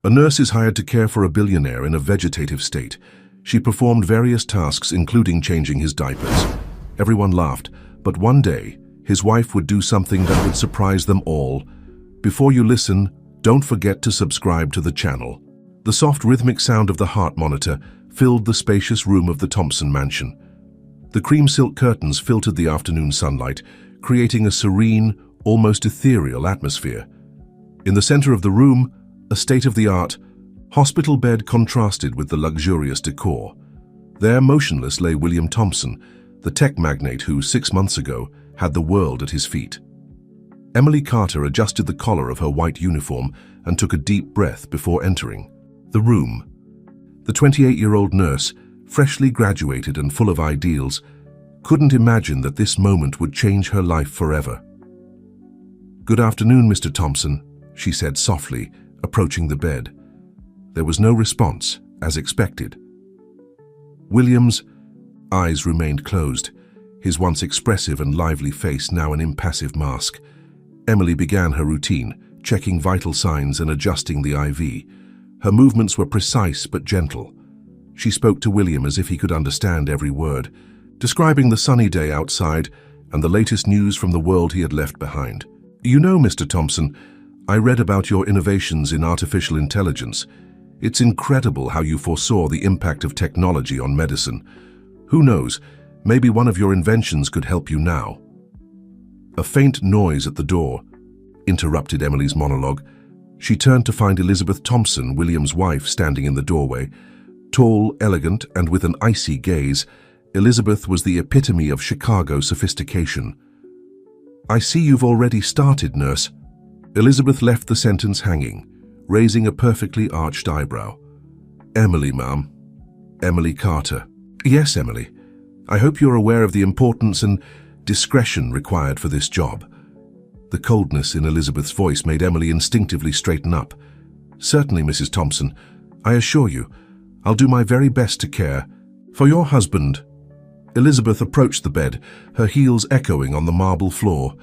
A nurse is hired to care for a billionaire in a vegetative state. She performed various tasks, including changing his diapers. Everyone laughed, but one day, his wife would do something that would surprise them all. Before you listen, don't forget to subscribe to the channel. The soft rhythmic sound of the heart monitor filled the spacious room of the Thompson mansion. The cream silk curtains filtered the afternoon sunlight, creating a serene, almost ethereal atmosphere. In the center of the room, a state-of-the-art hospital bed contrasted with the luxurious decor. There, motionless, lay William Thompson, the tech magnate who, 6 months ago, had the world at his feet. Emily Carter adjusted the collar of her white uniform and took a deep breath before entering the room. The 28-year-old nurse, freshly graduated and full of ideals, couldn't imagine that this moment would change her life forever. "Good afternoon, Mr. Thompson," she said softly, approaching the bed. There was no response, as expected. William's eyes remained closed, his once expressive and lively face now an impassive mask. Emily began her routine, checking vital signs and adjusting the IV. Her movements were precise but gentle. She spoke to William as if he could understand every word, describing the sunny day outside and the latest news from the world he had left behind. "You know, Mr. Thompson, I read about your innovations in artificial intelligence. It's incredible how you foresaw the impact of technology on medicine. Who knows, maybe one of your inventions could help you now." A faint noise at the door interrupted Emily's monologue. She turned to find Elizabeth Thompson, William's wife, standing in the doorway. Tall, elegant, and with an icy gaze, Elizabeth was the epitome of Chicago sophistication. "I see you've already started, nurse." Elizabeth left the sentence hanging, raising a perfectly arched eyebrow. "Emily, ma'am." "Emily Carter." "Yes, Emily. I hope you're aware of the importance and discretion required for this job." The coldness in Elizabeth's voice made Emily instinctively straighten up. "Certainly, Mrs. Thompson. I assure you, I'll do my very best to care for your husband." Elizabeth approached the bed, her heels echoing on the marble floor.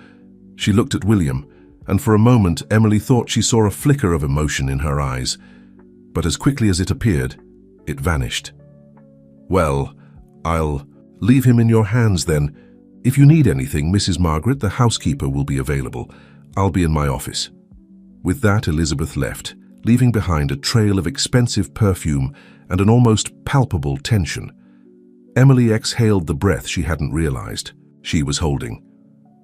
She looked at William, and for a moment Emily thought she saw a flicker of emotion in her eyes. But as quickly as it appeared, it vanished. "Well, I'll leave him in your hands then. If you need anything, Mrs. Margaret, the housekeeper, will be available. I'll be in my office." With that, Elizabeth left, leaving behind a trail of expensive perfume and an almost palpable tension. Emily exhaled the breath she hadn't realized she was holding.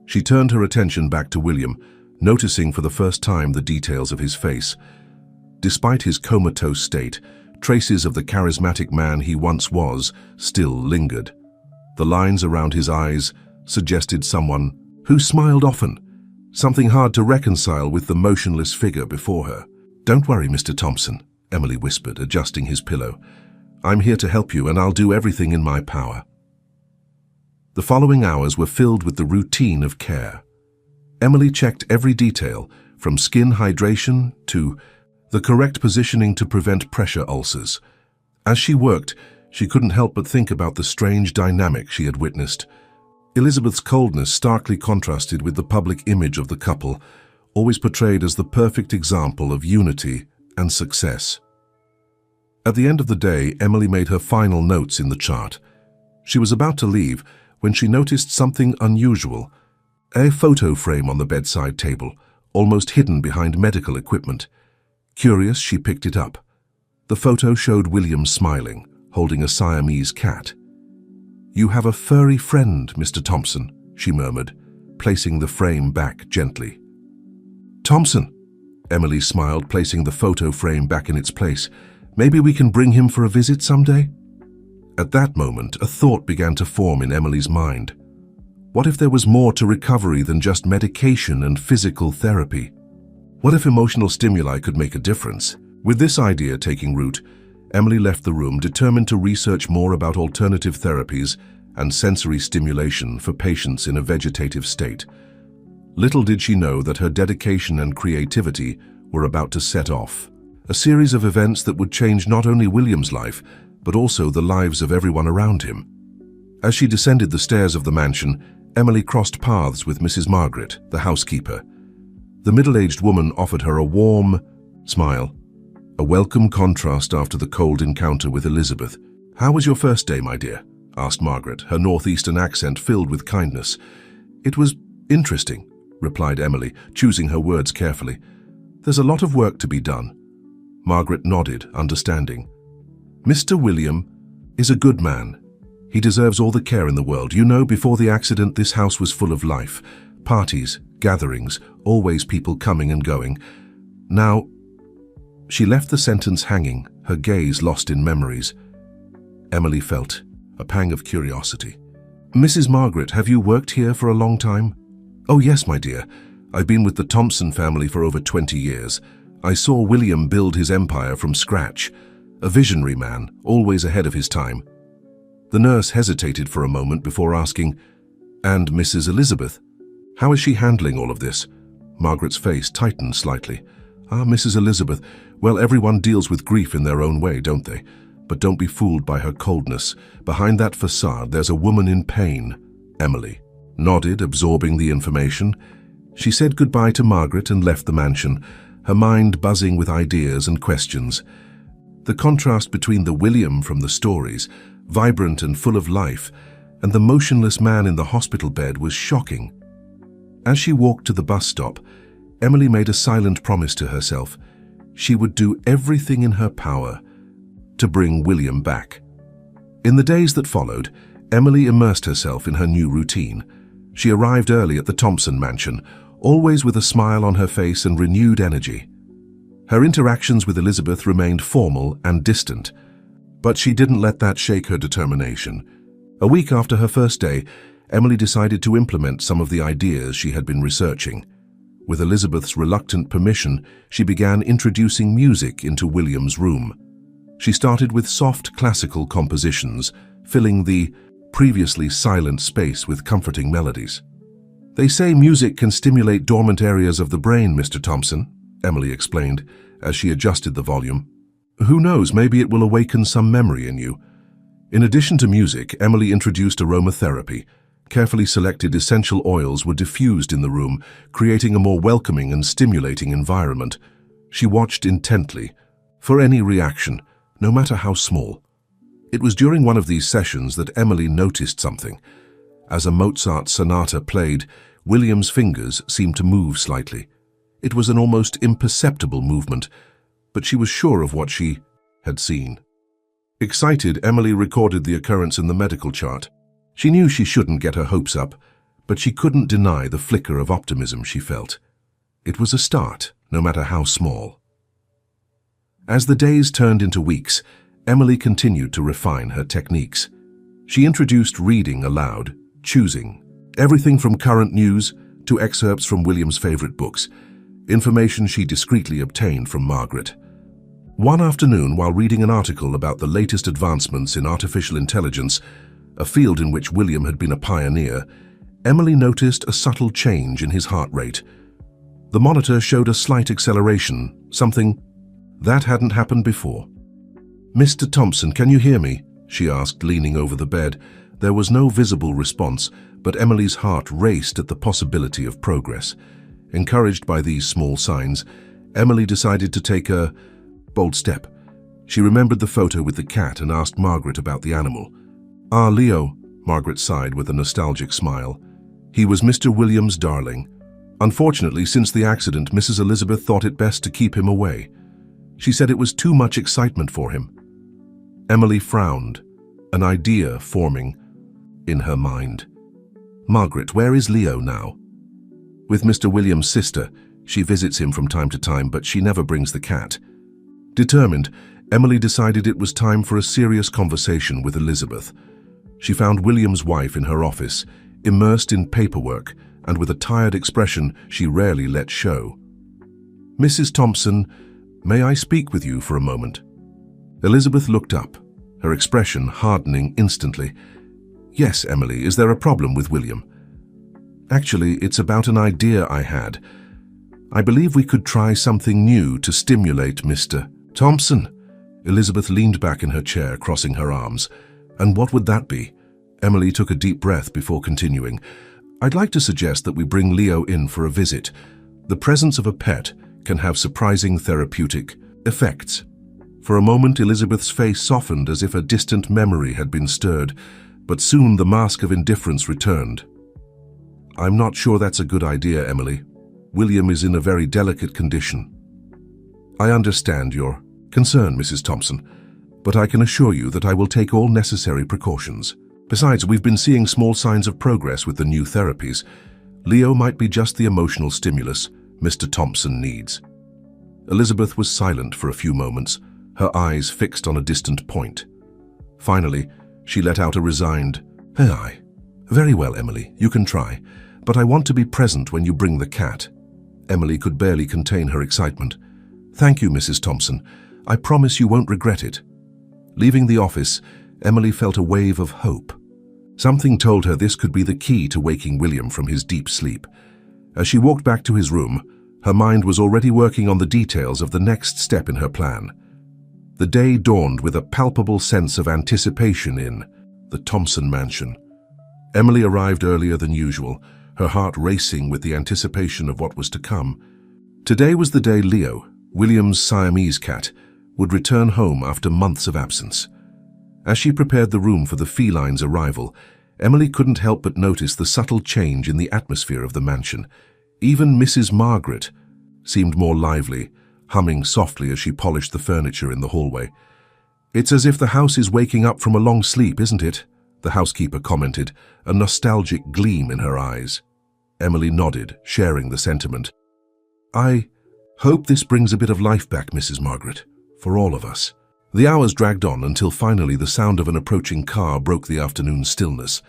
She turned her attention back to William, noticing for the first time the details of his face. Despite his comatose state, traces of the charismatic man he once was still lingered. The lines around his eyes suggested someone who smiled often, something hard to reconcile with the motionless figure before her. "Don't worry, Mr. Thompson," Emily whispered, adjusting his pillow. "I'm here to help you, and I'll do everything in my power." The following hours were filled with the routine of care. Emily checked every detail, from skin hydration to the correct positioning to prevent pressure ulcers. As she worked, she couldn't help but think about the strange dynamic she had witnessed. Elizabeth's coldness starkly contrasted with the public image of the couple, always portrayed as the perfect example of unity and success. At the end of the day, Emily made her final notes in the chart. She was about to leave when she noticed something unusual: a photo frame on the bedside table, almost hidden behind medical equipment. Curious, she picked it up. The photo showed William smiling, holding a Siamese cat. "You have a furry friend, Mr. Thompson," she murmured, placing the frame back gently. "Thompson," Emily smiled, placing the photo frame back in its place. "Maybe we can bring him for a visit someday?" At that moment, a thought began to form in Emily's mind. What if there was more to recovery than just medication and physical therapy? What if emotional stimuli could make a difference? With this idea taking root, Emily left the room determined to research more about alternative therapies and sensory stimulation for patients in a vegetative state. Little did she know that her dedication and creativity were about to set off. A series of events that would change not only William's life, but also the lives of everyone around him. As she descended the stairs of the mansion, Emily crossed paths with Mrs. Margaret, the housekeeper. The middle-aged woman offered her a warm smile. a welcome contrast after the cold encounter with Elizabeth. "How was your first day, my dear?" asked Margaret, her northeastern accent filled with kindness. "It was interesting," replied Emily, choosing her words carefully. "There's a lot of work to be done." Margaret nodded, understanding. "Mr. William is a good man. He deserves all the care in the world. You know, before the accident, this house was full of life. Parties, gatherings, always people coming and going. Now..." She left the sentence hanging, her gaze lost in memories. Emily felt a pang of curiosity. "Mrs. Margaret, have you worked here for a long time?" "Oh yes, my dear. I've been with the Thompson family for over 20 years. I saw William build his empire from scratch. A visionary man, always ahead of his time." The nurse hesitated for a moment before asking, "And Mrs. Elizabeth? How is she handling all of this?" Margaret's face tightened slightly. "Ah, Mrs. Elizabeth, well, everyone deals with grief in their own way, don't they? But don't be fooled by her coldness. Behind that facade, there's a woman in pain." Emily nodded, absorbing the information. She said goodbye to Margaret and left the mansion, her mind buzzing with ideas and questions. The contrast between the William from the stories, vibrant and full of life, and the motionless man in the hospital bed was shocking. As she walked to the bus stop, Emily made a silent promise to herself. She would do everything in her power to bring William back. In the days that followed, Emily immersed herself in her new routine. She arrived early at the Thompson mansion, always with a smile on her face and renewed energy. Her interactions with Elizabeth remained formal and distant, but she didn't let that shake her determination. A week after her first day, Emily decided to implement some of the ideas she had been researching. With Elizabeth's reluctant permission, she began introducing music into William's room. She started with soft classical compositions, filling the previously silent space with comforting melodies. "They say music can stimulate dormant areas of the brain, Mr. Thompson," Emily explained as she adjusted the volume. "Who knows, maybe it will awaken some memory in you." In addition to music, Emily introduced aromatherapy. Carefully selected essential oils were diffused in the room, creating a more welcoming and stimulating environment. She watched intently for any reaction, no matter how small. It was during one of these sessions that Emily noticed something. As a Mozart sonata played, William's fingers seemed to move slightly. It was an almost imperceptible movement, but she was sure of what she had seen. Excited, Emily recorded the occurrence in the medical chart. She knew she shouldn't get her hopes up, but she couldn't deny the flicker of optimism she felt. It was a start, no matter how small. As the days turned into weeks, Emily continued to refine her techniques. She introduced reading aloud, choosing everything from current news to excerpts from William's favorite books, information she discreetly obtained from Margaret. One afternoon, while reading an article about the latest advancements in artificial intelligence, a field in which William had been a pioneer, Emily noticed a subtle change in his heart rate. The monitor showed a slight acceleration, something that hadn't happened before. "Mr. Thompson, can you hear me?" she asked, leaning over the bed. There was no visible response, but Emily's heart raced at the possibility of progress. Encouraged by these small signs, Emily decided to take a bold step. She remembered the photo with the cat and asked Margaret about the animal. "Ah, Leo," Margaret sighed with a nostalgic smile. "He was Mr. William's darling. Unfortunately, since the accident, Mrs. Elizabeth thought it best to keep him away. She said it was too much excitement for him." Emily frowned, an idea forming in her mind. "Margaret, where is Leo now?" "With Mr. William's sister. She visits him from time to time, but she never brings the cat." Determined, Emily decided it was time for a serious conversation with Elizabeth. She found William's wife in her office, immersed in paperwork and with a tired expression she rarely let show. "Mrs. Thompson, may I speak with you for a moment?" Elizabeth looked up, her expression hardening instantly. "Yes, Emily, is there a problem with William?" "Actually, it's about an idea I had. I believe we could try something new to stimulate Mr. Thompson." Elizabeth leaned back in her chair, crossing her arms. "And what would that be?" Emily took a deep breath before continuing. "I'd like to suggest that we bring Leo in for a visit. The presence of a pet can have surprising therapeutic Effects. For a moment, Elizabeth's face softened as if a distant memory had been stirred, but soon the mask of indifference returned. "I'm not sure that's a good idea, Emily. William is in a very delicate condition." "I understand your concern, Mrs. Thompson, but I can assure you that I will take all necessary precautions. Besides, we've been seeing small signs of progress with the new therapies. Leo might be just the emotional stimulus Mr. Thompson needs." Elizabeth was silent for a few moments, her eyes fixed on a distant point. Finally, she let out a resigned, "Aye. Very well, Emily, you can try, but I want to be present when you bring the cat." Emily could barely contain her excitement. "Thank you, Mrs. Thompson. I promise you won't regret it." Leaving the office, Emily felt a wave of hope. Something told her this could be the key to waking William from his deep sleep. As she walked back to his room, her mind was already working on the details of the next step in her plan. The day dawned with a palpable sense of anticipation in the Thompson mansion. Emily arrived earlier than usual, her heart racing with the anticipation of what was to come. Today was the day Leo, William's Siamese cat, would return home after months of absence. As she prepared the room for the feline's arrival, Emily couldn't help but notice the subtle change in the atmosphere of the mansion. Even Mrs. Margaret seemed more lively, humming softly as she polished the furniture in the hallway. "It's as if the house is waking up from a long sleep, isn't it?" the housekeeper commented, a nostalgic gleam in her eyes. Emily nodded, sharing the sentiment. "I hope this brings a bit of life back, Mrs. Margaret, for all of us." The hours dragged on until finally the sound of an approaching car broke the afternoon stillness.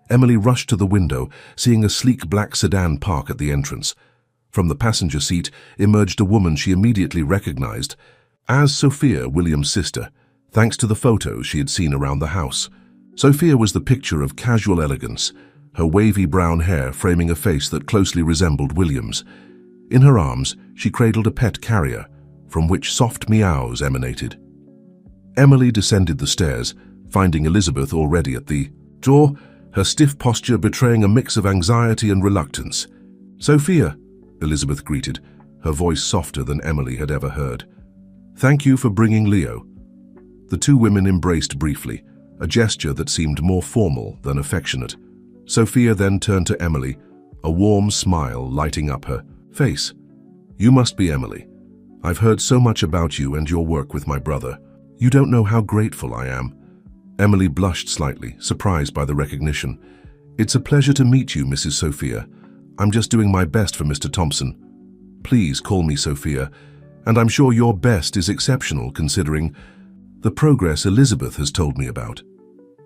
Emily rushed to the window, seeing a sleek black sedan park at the entrance. From the passenger seat emerged a woman she immediately recognized as Sophia, William's sister, thanks to the photos she had seen around the house. Sophia was the picture of casual elegance, her wavy brown hair framing a face that closely resembled William's. In her arms, she cradled a pet carrier, from which soft meows emanated. Emily descended the stairs, finding Elizabeth already at the door, her stiff posture betraying a mix of anxiety and reluctance. "Sophia," Elizabeth greeted, her voice softer than Emily had ever heard. "Thank you for bringing Leo." The two women embraced briefly, a gesture that seemed more formal than affectionate. Sophia then turned to Emily, a warm smile lighting up her face. "You must be Emily. I've heard so much about you and your work with my brother. You don't know how grateful I am." Emily blushed slightly, surprised by the recognition. "It's a pleasure to meet you, Mrs. Sophia. I'm just doing my best for Mr. Thompson. Please call me Sophia, and I'm sure your best is exceptional considering the progress Elizabeth has told me about."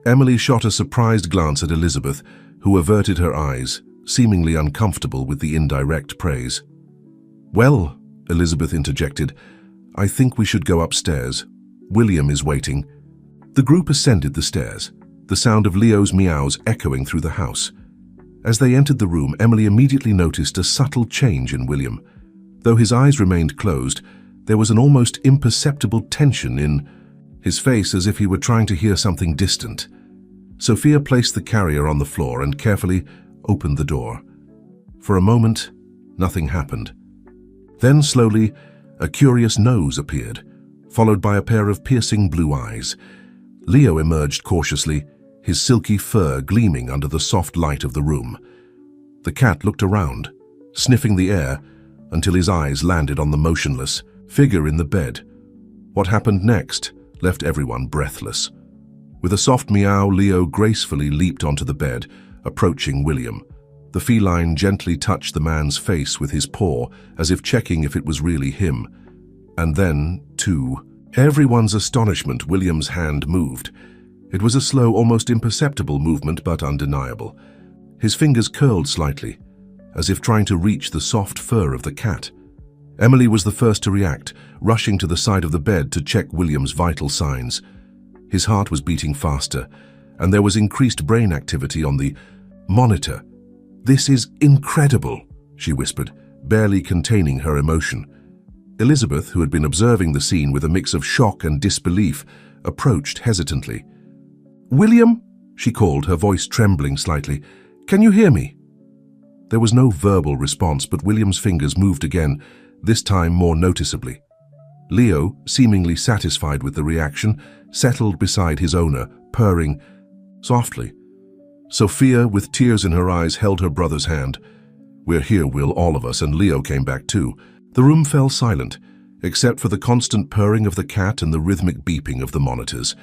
Emily shot a surprised glance at Elizabeth, who averted her eyes, seemingly uncomfortable with the indirect praise. "Well," Elizabeth interjected, "I think we should go upstairs. William is waiting." The group ascended the stairs, the sound of Leo's meows echoing through the house. As they entered the room, Emily immediately noticed a subtle change in William. Though his eyes remained closed, there was an almost imperceptible tension in his face, as if he were trying to hear something distant. Sophia placed the carrier on the floor and carefully opened the door. For a moment, nothing happened. Then slowly, a curious nose appeared, followed by a pair of piercing blue eyes. Leo emerged cautiously, his silky fur gleaming under the soft light of the room. The cat looked around, sniffing the air, until his eyes landed on the motionless figure in the bed. What happened next left everyone breathless. With a soft meow, Leo gracefully leaped onto the bed, approaching William. The feline gently touched the man's face with his paw, as if checking if it was really him. And then, to everyone's astonishment, William's hand moved. It was a slow, almost imperceptible movement, but undeniable. His fingers curled slightly, as if trying to reach the soft fur of the cat. Emily was the first to react, rushing to the side of the bed to check William's vital signs. His heart was beating faster, and there was increased brain activity on the monitor. "This is incredible," she whispered, barely containing her emotion. Elizabeth, who had been observing the scene with a mix of shock and disbelief, approached hesitantly. "William," she called, her voice trembling slightly, "can you hear me?" There was no verbal response, but William's fingers moved again, this time more noticeably. Leo, seemingly satisfied with the reaction, settled beside his owner, purring softly. Sophia, with tears in her eyes, held her brother's hand. "We're here, Will, all of us," and Leo came back too. The room fell silent, except for the constant purring of the cat and the rhythmic beeping of the monitors.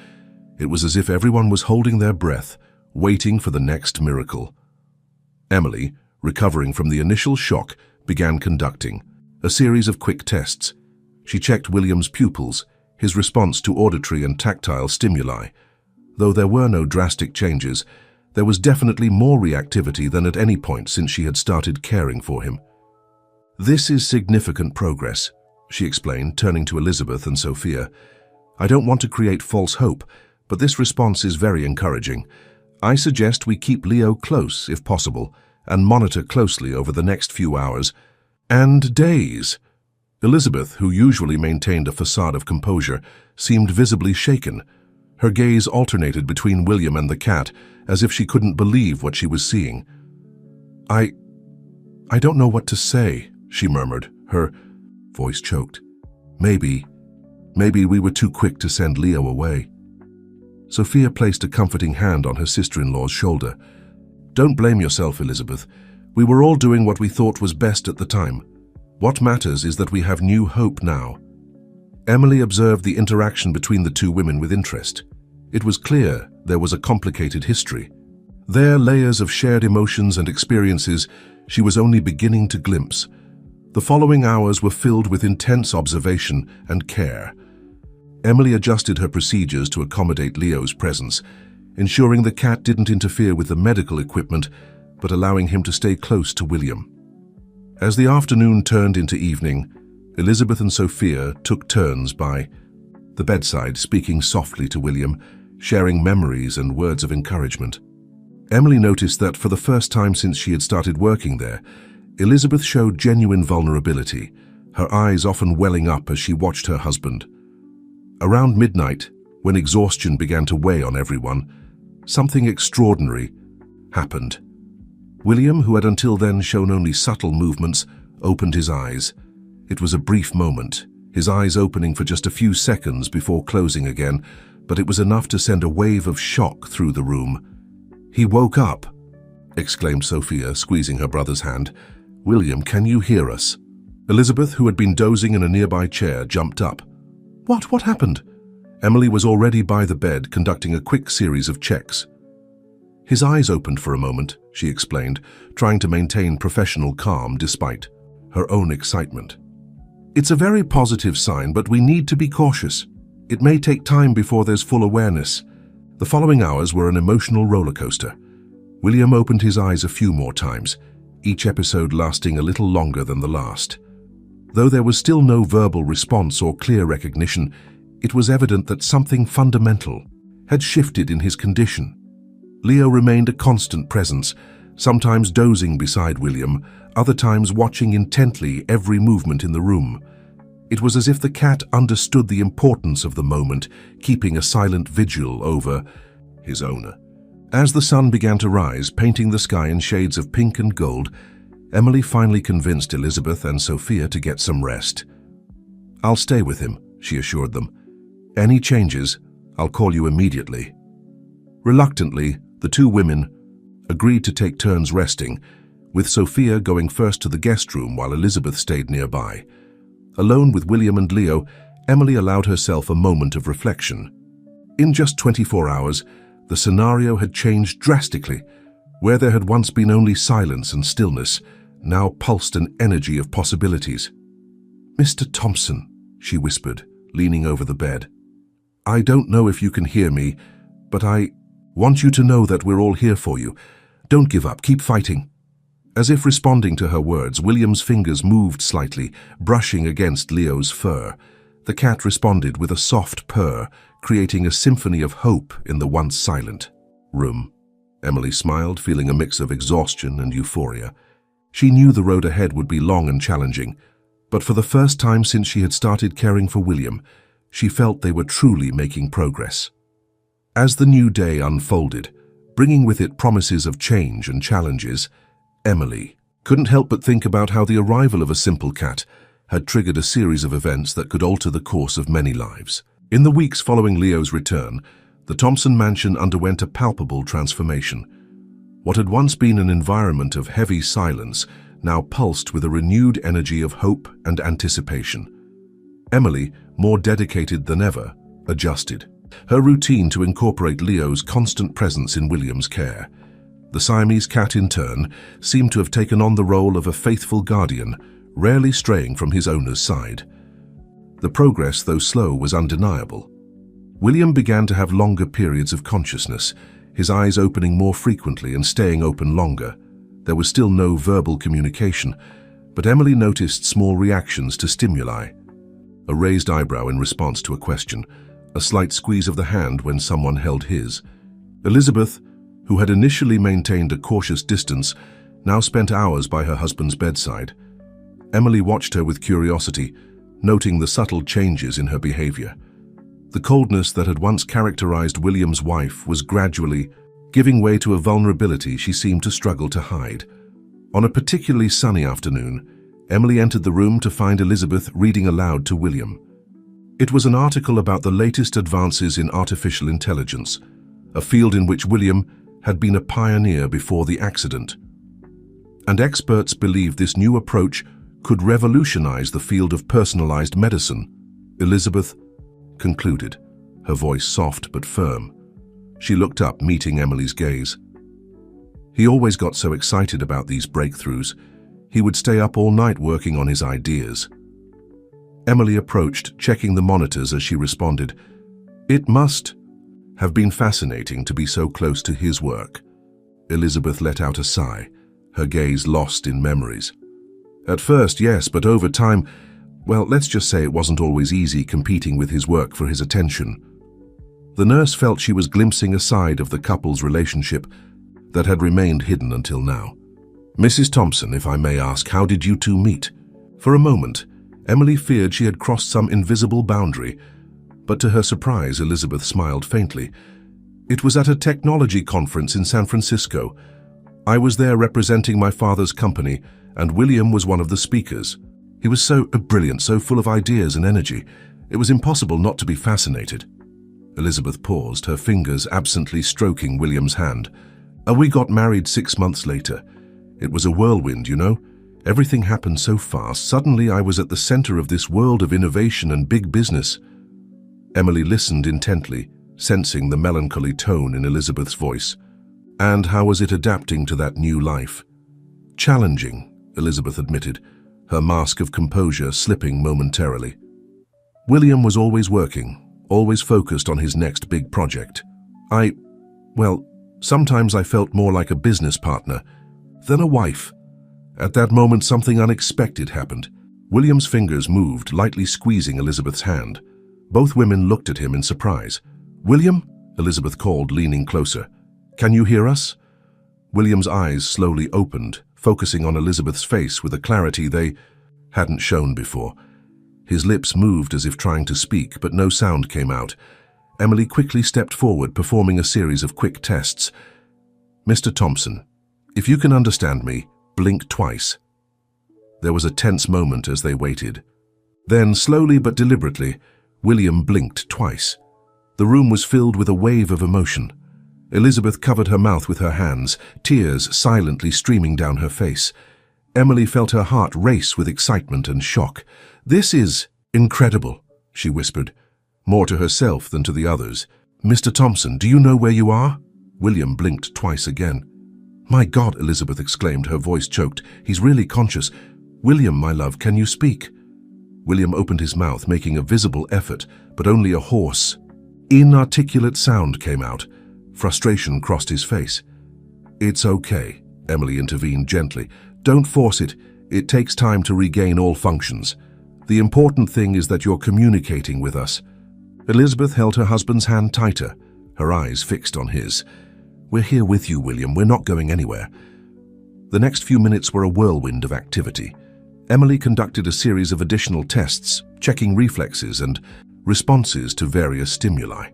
It was as if everyone was holding their breath, waiting for the next miracle. Emily, recovering from the initial shock, began conducting a series of quick tests. She checked William's pupils, his response to auditory and tactile stimuli. Though there were no drastic changes, there was definitely more reactivity than at any point since she had started caring for him. "This is significant progress," she explained, turning to Elizabeth and Sophia. "I don't want to create false hope, but this response is very encouraging. I suggest we keep Leo close, if possible, and monitor closely over the next few hours and days." Elizabeth, who usually maintained a facade of composure, seemed visibly shaken. Her gaze alternated between William and the cat, as if she couldn't believe what she was seeing. I don't know what to say," she murmured, her voice choked. Maybe we were too quick to send Leo away." Sophia placed a comforting hand on her sister-in-law's shoulder. "Don't blame yourself, Elizabeth. We were all doing what we thought was best at the time. What matters is that we have new hope now." Emily observed the interaction between the two women with interest. It was clear there was a complicated history. Their layers of shared emotions and experiences she was only beginning to glimpse. The following hours were filled with intense observation and care. Emily adjusted her procedures to accommodate Leo's presence, ensuring the cat didn't interfere with the medical equipment, but allowing him to stay close to William. As the afternoon turned into evening, Elizabeth and Sophia took turns by the bedside, speaking softly to William, sharing memories and words of encouragement. Emily noticed that for the first time since she had started working there, Elizabeth showed genuine vulnerability, her eyes often welling up as she watched her husband. Around midnight, when exhaustion began to weigh on everyone, something extraordinary happened. William, who had until then shown only subtle movements, opened his eyes. It was a brief moment, his eyes opening for just a few seconds before closing again, but it was enough to send a wave of shock through the room. "He woke up!" exclaimed Sophia, squeezing her brother's hand. "William, can you hear us?" Elizabeth, who had been dozing in a nearby chair, jumped up. What happened?" Emily was already by the bed, conducting a quick series of checks. "His eyes opened for a moment," she explained, trying to maintain professional calm despite her own excitement. "It's a very positive sign, but we need to be cautious. It may take time before there's full awareness." The following hours were an emotional roller coaster. William opened his eyes a few more times, each episode lasting a little longer than the last. Though there was still no verbal response or clear recognition, it was evident that something fundamental had shifted in his condition. Leo remained a constant presence, sometimes dozing beside William, other times watching intently every movement in the room. It was as if the cat understood the importance of the moment, keeping a silent vigil over his owner. As the sun began to rise, painting the sky in shades of pink and gold, Emily finally convinced Elizabeth and Sophia to get some rest. "I'll stay with him," she assured them. "Any changes, I'll call you immediately." Reluctantly, the two women agreed to take turns resting, with Sophia going first to the guest room while Elizabeth stayed nearby. Alone with William and Leo, Emily allowed herself a moment of reflection. In just 24 hours, the scenario had changed drastically. Where there had once been only silence and stillness, now pulsed an energy of possibilities. "Mr. Thompson," she whispered, leaning over the bed. "I don't know if you can hear me, but I want you to know that we're all here for you. Don't give up, keep fighting." As if responding to her words, William's fingers moved slightly, brushing against Leo's fur. The cat responded with a soft purr, creating a symphony of hope in the once silent room. Emily smiled, feeling a mix of exhaustion and euphoria. She knew the road ahead would be long and challenging, but for the first time since she had started caring for William, she felt they were truly making progress. As the new day unfolded, bringing with it promises of change and challenges, Emily couldn't help but think about how the arrival of a simple cat had triggered a series of events that could alter the course of many lives. In the weeks following Leo's return, the Thompson mansion underwent a palpable transformation. What had once been an environment of heavy silence now pulsed with a renewed energy of hope and anticipation. Emily, more dedicated than ever, adjusted her routine to incorporate Leo's constant presence in William's care. The Siamese cat, in turn, seemed to have taken on the role of a faithful guardian, rarely straying from his owner's side. The progress, though slow, was undeniable. William began to have longer periods of consciousness, his eyes opening more frequently and staying open longer. There was still no verbal communication, but Emily noticed small reactions to stimuli. A raised eyebrow in response to a question, a slight squeeze of the hand when someone held his. Elizabeth, who had initially maintained a cautious distance, now spent hours by her husband's bedside. Emily watched her with curiosity, noting the subtle changes in her behavior. The coldness that had once characterized William's wife was gradually giving way to a vulnerability she seemed to struggle to hide. On a particularly sunny afternoon, Emily entered the room to find Elizabeth reading aloud to William. It was an article about the latest advances in artificial intelligence, a field in which William had been a pioneer before the accident. And experts believed this new approach could revolutionize the field of personalized medicine. Elizabeth concluded, her voice soft but firm. She looked up, meeting Emily's gaze. He always got so excited about these breakthroughs. He would stay up all night working on his ideas. Emily approached, checking the monitors as she responded. It must have been fascinating to be so close to his work. Elizabeth let out a sigh, her gaze lost in memories. At first, yes, but over time, well, let's just say it wasn't always easy competing with his work for his attention. The nurse felt she was glimpsing a side of the couple's relationship that had remained hidden until now. Mrs. Thompson, if I may ask, how did you two meet? For a moment, Emily feared she had crossed some invisible boundary, but to her surprise, Elizabeth smiled faintly. It was at a technology conference in San Francisco. I was there representing my father's company, and William was one of the speakers. He was so brilliant, so full of ideas and energy. It was impossible not to be fascinated. Elizabeth paused, her fingers absently stroking William's hand. We got married 6 months later. It was a whirlwind, you know. Everything happened so fast. Suddenly I was at the center of this world of innovation and big business. Emily listened intently, sensing the melancholy tone in Elizabeth's voice. And how was it adapting to that new life? Challenging, Elizabeth admitted, her mask of composure slipping momentarily. William was always working, always focused on his next big project. Sometimes I felt more like a business partner than a wife. At that moment, something unexpected happened. William's fingers moved, lightly squeezing Elizabeth's hand. Both women looked at him in surprise. "William?" Elizabeth called, leaning closer. "Can you hear us?" William's eyes slowly opened, focusing on Elizabeth's face with a clarity they hadn't shown before. His lips moved as if trying to speak, but no sound came out. Emily quickly stepped forward, performing a series of quick tests. "Mr. Thompson, if you can understand me, blink twice." There was a tense moment as they waited. Then, slowly but deliberately, William blinked twice. The room was filled with a wave of emotion. Elizabeth covered her mouth with her hands, tears silently streaming down her face. Emily felt her heart race with excitement and shock. "This is incredible," she whispered, more to herself than to the others. "Mr. Thompson, do you know where you are?" William blinked twice again. "My God," Elizabeth exclaimed, her voice choked. "He's really conscious. William, my love, can you speak?" William opened his mouth, making a visible effort, but only a hoarse, inarticulate sound came out. Frustration crossed his face. "It's okay," Emily intervened gently. "Don't force it. It takes time to regain all functions. The important thing is that you're communicating with us." Elizabeth held her husband's hand tighter, her eyes fixed on his. "We're here with you, William. We're not going anywhere." The next few minutes were a whirlwind of activity. Emily conducted a series of additional tests, checking reflexes and responses to various stimuli.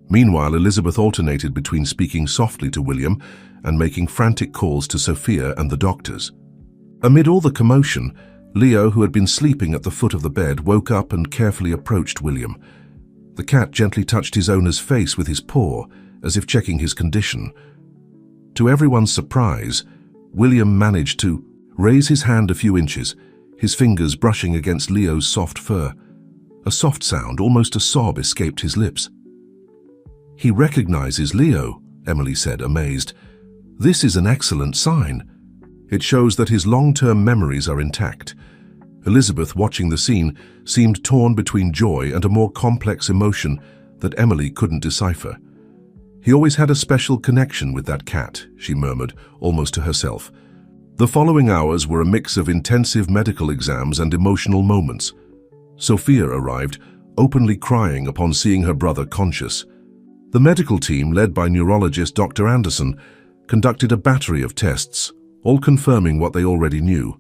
Meanwhile, Elizabeth alternated between speaking softly to William and making frantic calls to Sophia and the doctors. Amid all the commotion, Leo, who had been sleeping at the foot of the bed, woke up and carefully approached William. The cat gently touched his owner's face with his paw, as if checking his condition. To everyone's surprise, William managed to raise his hand a few inches, his fingers brushing against Leo's soft fur. A soft sound, almost a sob, escaped his lips. "He recognizes Leo," Emily said, amazed. "This is an excellent sign. It shows that his long-term memories are intact." Elizabeth, watching the scene, seemed torn between joy and a more complex emotion that Emily couldn't decipher. "He always had a special connection with that cat," she murmured, almost to herself. The following hours were a mix of intensive medical exams and emotional moments. Sophia arrived, openly crying upon seeing her brother conscious. The medical team, led by neurologist Dr. Anderson, conducted a battery of tests, all confirming what they already knew.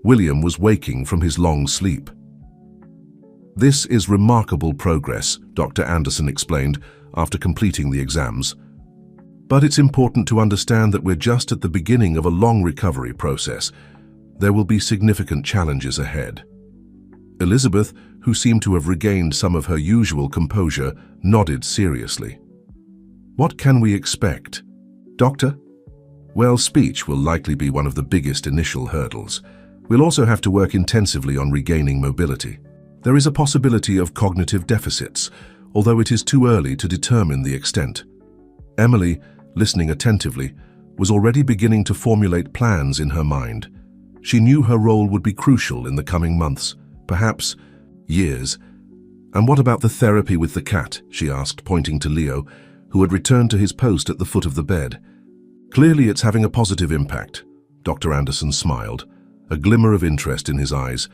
William was waking from his long sleep. "This is remarkable progress," Dr. Anderson explained after completing the exams. "But it's important to understand that we're just at the beginning of a long recovery process. There will be significant challenges ahead." Elizabeth, who seemed to have regained some of her usual composure, nodded seriously. "What can we expect, Doctor?" "Well, speech will likely be one of the biggest initial hurdles. We'll also have to work intensively on regaining mobility. There is a possibility of cognitive deficits, although it is too early to determine the extent." Emily, listening attentively, was already beginning to formulate plans in her mind. She knew her role would be crucial in the coming months, perhaps years. "And what about the therapy with the cat?" she asked, pointing to Leo, who had returned to his post at the foot of the bed. "Clearly it's having a positive impact." Dr. Anderson smiled, a glimmer of interest in his eyes.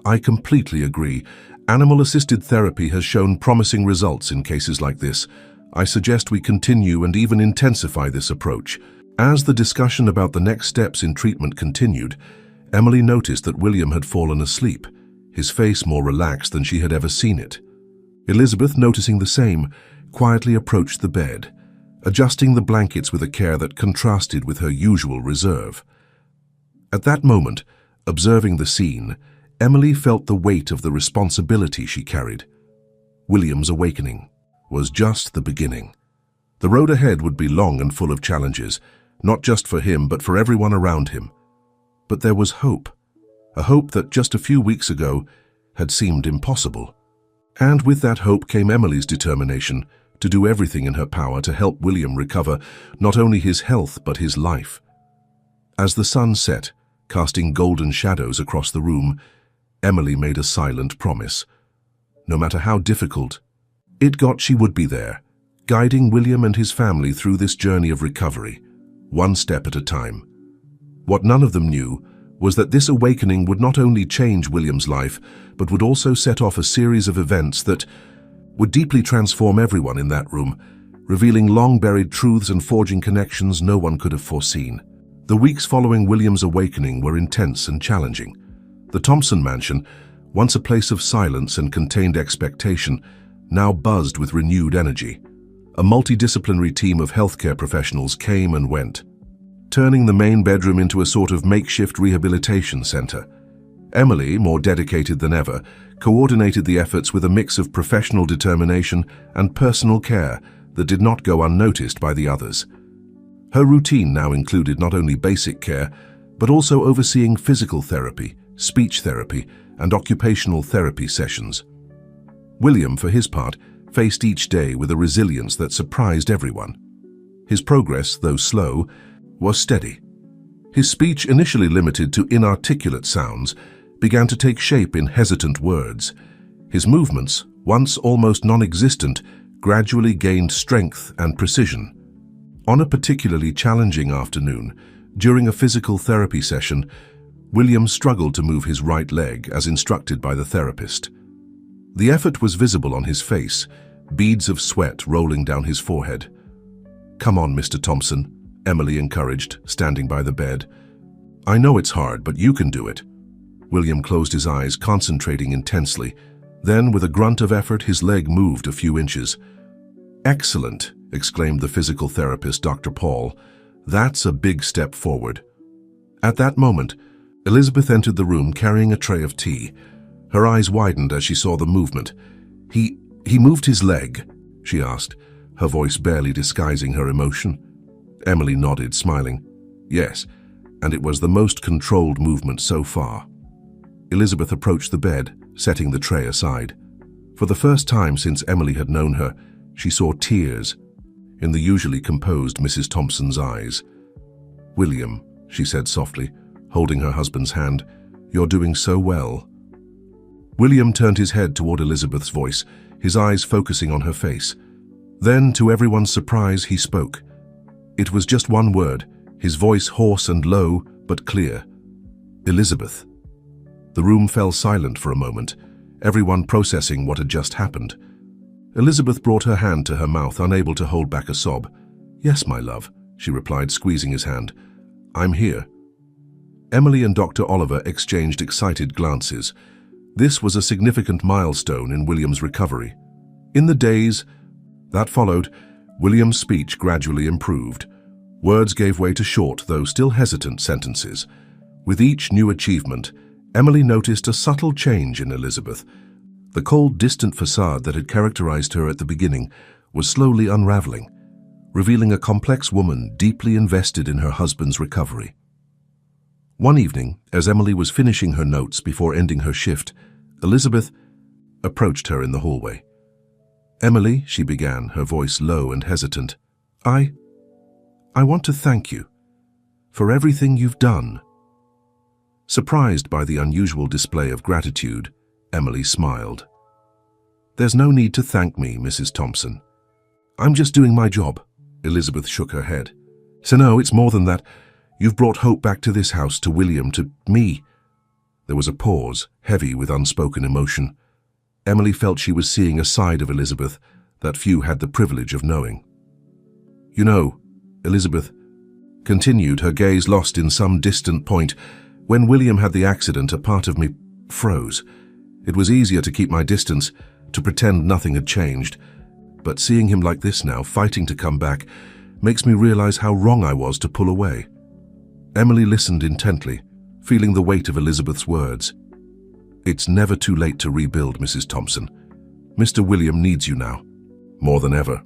"I completely agree. Animal-assisted therapy has shown promising results in cases like this. I suggest we continue and even intensify this approach." As the discussion about the next steps in treatment continued, Emily noticed that William had fallen asleep, his face more relaxed than she had ever seen it. Elizabeth, noticing the same, quietly approached the bed, adjusting the blankets with a care that contrasted with her usual reserve. At that moment, observing the scene, Emily felt the weight of the responsibility she carried. William's awakening was just the beginning. The road ahead would be long and full of challenges, not just for him but for everyone around him. But there was hope, a hope that just a few weeks ago had seemed impossible. And with that hope came Emily's determination to do everything in her power to help William recover not only his health but his life. As the sun set, casting golden shadows across the room, Emily made a silent promise. No matter how difficult it got, she would be there, guiding William and his family through this journey of recovery, one step at a time. What none of them knew was that this awakening would not only change William's life, but would also set off a series of events that would deeply transform everyone in that room, revealing long-buried truths and forging connections no one could have foreseen. The weeks following William's awakening were intense and challenging. The Thompson mansion, once a place of silence and contained expectation, now buzzed with renewed energy. A multidisciplinary team of healthcare professionals came and went, turning the main bedroom into a sort of makeshift rehabilitation center. Emily, more dedicated than ever, coordinated the efforts with a mix of professional determination and personal care that did not go unnoticed by the others. Her routine now included not only basic care, but also overseeing physical therapy, speech therapy, and occupational therapy sessions. William, for his part, faced each day with a resilience that surprised everyone. His progress, though slow, was steady. His speech, initially limited to inarticulate sounds, began to take shape in hesitant words. His movements, once almost non-existent, gradually gained strength and precision. On a particularly challenging afternoon, during a physical therapy session, William struggled to move his right leg as instructed by the therapist. The effort was visible on his face, beads of sweat rolling down his forehead. "Come on, Mr. Thompson," Emily encouraged, standing by the bed. "I know it's hard, but you can do it." William closed his eyes, concentrating intensely. Then, with a grunt of effort, his leg moved a few inches. "Excellent," exclaimed the physical therapist, Dr. Paul. "That's a big step forward." At that moment, Elizabeth entered the room carrying a tray of tea. Her eyes widened as she saw the movement. He moved his leg?" she asked, her voice barely disguising her emotion. Emily nodded, smiling. "Yes, and it was the most controlled movement so far." Elizabeth approached the bed, setting the tray aside. For the first time since Emily had known her, she saw tears in the usually composed Mrs. Thompson's eyes. "William," she said softly, holding her husband's hand, "you're doing so well." William turned his head toward Elizabeth's voice, his eyes focusing on her face. Then, to everyone's surprise, he spoke. It was just one word, his voice hoarse and low, but clear. "Elizabeth." The room fell silent for a moment, everyone processing what had just happened. Elizabeth brought her hand to her mouth, unable to hold back a sob. "Yes, my love," she replied, squeezing his hand. "I'm here." Emily and Dr. Oliver exchanged excited glances. This was a significant milestone in William's recovery. In the days that followed, William's speech gradually improved. Words gave way to short, though still hesitant, sentences. With each new achievement, Emily noticed a subtle change in Elizabeth. The cold, distant facade that had characterized her at the beginning was slowly unraveling, revealing a complex woman deeply invested in her husband's recovery. One evening, as Emily was finishing her notes before ending her shift, Elizabeth approached her in the hallway. "Emily," she began, her voice low and hesitant, I want to thank you for everything you've done." Surprised by the unusual display of gratitude, Emily smiled. "There's no need to thank me, Mrs. Thompson. I'm just doing my job." Elizabeth shook her head. "So no, it's more than that. You've brought hope back to this house, to William, to me." There was a pause, heavy with unspoken emotion. Emily felt she was seeing a side of Elizabeth that few had the privilege of knowing. "You know," Elizabeth continued, her gaze lost in some distant point, "when William had the accident, a part of me froze. It was easier to keep my distance, to pretend nothing had changed. But seeing him like this now, fighting to come back, makes me realize how wrong I was to pull away." Emily listened intently, feeling the weight of Elizabeth's words. "It's never too late to rebuild, Mrs. Thompson. Mr. William needs you now, more than ever."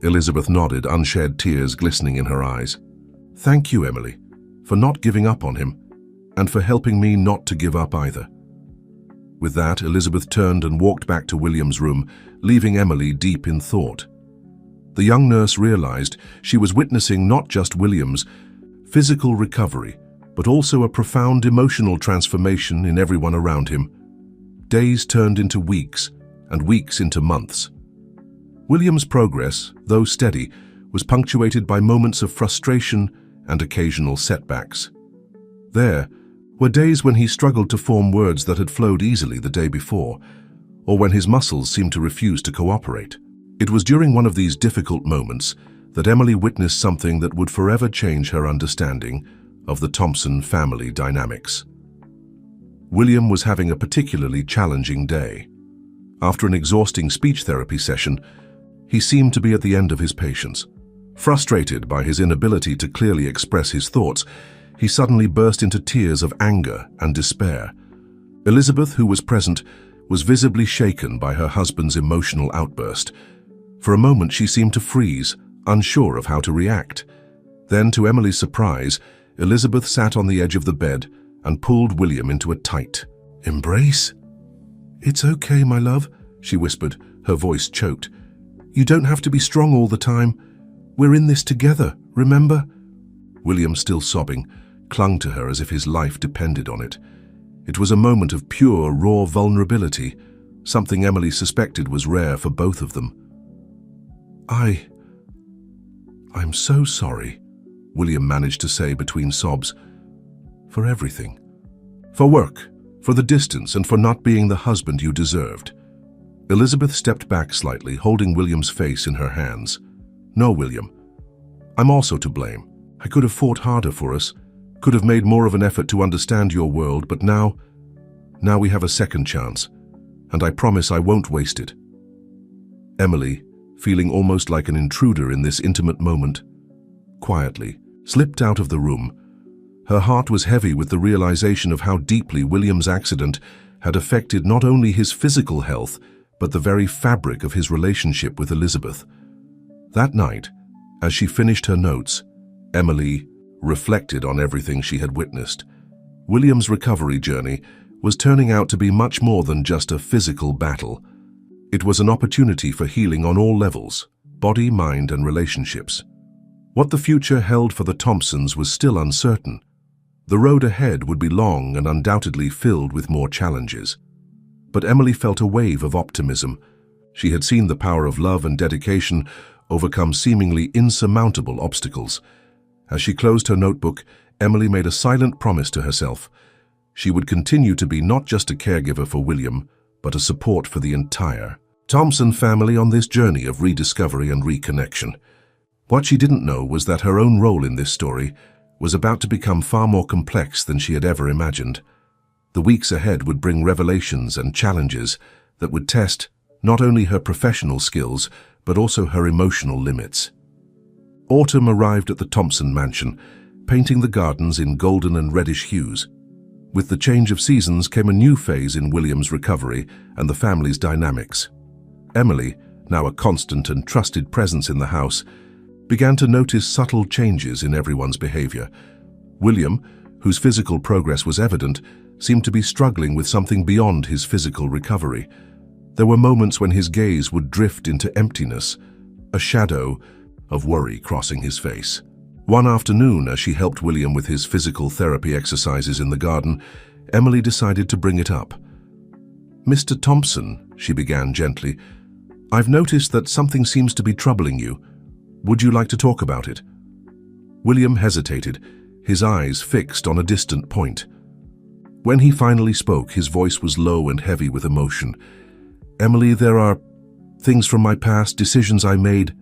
Elizabeth nodded, unshed tears glistening in her eyes. "Thank you, Emily, for not giving up on him, and for helping me not to give up either." With that, Elizabeth turned and walked back to William's room, leaving Emily deep in thought. The young nurse realized she was witnessing not just William's physical recovery, but also a profound emotional transformation in everyone around him. Days turned into weeks, and weeks into months. William's progress, though steady, was punctuated by moments of frustration and occasional setbacks. There were days when he struggled to form words that had flowed easily the day before, or when his muscles seemed to refuse to cooperate. It was during one of these difficult moments that Emily witnessed something that would forever change her understanding of the Thompson family dynamics. William was having a particularly challenging day. After an exhausting speech therapy session, he seemed to be at the end of his patience. Frustrated by his inability to clearly express his thoughts, he suddenly burst into tears of anger and despair. Elizabeth, who was present, was visibly shaken by her husband's emotional outburst. For a moment she seemed to freeze, unsure of how to react. Then, to Emily's surprise, Elizabeth sat on the edge of the bed and pulled William into a tight embrace. "It's okay, my love," she whispered, her voice choked. "You don't have to be strong all the time. We're in this together, remember?" William, still sobbing, clung to her as if his life depended on it. It was a moment of pure, raw vulnerability, something Emily suspected was rare for both of them. I'm so sorry," William managed to say between sobs. "For everything. For work, for the distance, and for not being the husband you deserved." Elizabeth stepped back slightly, holding William's face in her hands. "No, William. I'm also to blame. I could have fought harder for us, could have made more of an effort to understand your world, but now we have a second chance, and I promise I won't waste it." Emily, feeling almost like an intruder in this intimate moment, quietly slipped out of the room, Her heart was heavy with the realization of how deeply William's accident had affected not only his physical health, but the very fabric of his relationship with Elizabeth. That night, as she finished her notes, Emily reflected on everything she had witnessed. William's recovery journey was turning out to be much more than just a physical battle. It was an opportunity for healing on all levels: body, mind, and relationships. What the future held for the Thompsons was still uncertain. The road ahead would be long and undoubtedly filled with more challenges. But Emily felt a wave of optimism. She had seen the power of love and dedication overcome seemingly insurmountable obstacles. As she closed her notebook, Emily made a silent promise to herself. She would continue to be not just a caregiver for William, but a support for the entire Thompson family on this journey of rediscovery and reconnection. What she didn't know was that her own role in this story was about to become far more complex than she had ever imagined. The weeks ahead would bring revelations and challenges that would test not only her professional skills, but also her emotional limits. Autumn arrived at the Thompson mansion, painting the gardens in golden and reddish hues. With the change of seasons came a new phase in William's recovery and the family's dynamics. Emily, now a constant and trusted presence in the house, began to notice subtle changes in everyone's behavior. William, whose physical progress was evident, seemed to be struggling with something beyond his physical recovery. There were moments when his gaze would drift into emptiness, a shadow of worry crossing his face. One afternoon, as she helped William with his physical therapy exercises in the garden, Emily decided to bring it up. "Mr. Thompson," she began gently, "I've noticed that something seems to be troubling you. Would you like to talk about it?" William hesitated, his eyes fixed on a distant point. When he finally spoke, his voice was low and heavy with emotion. "Emily, there are things from my past, decisions I made.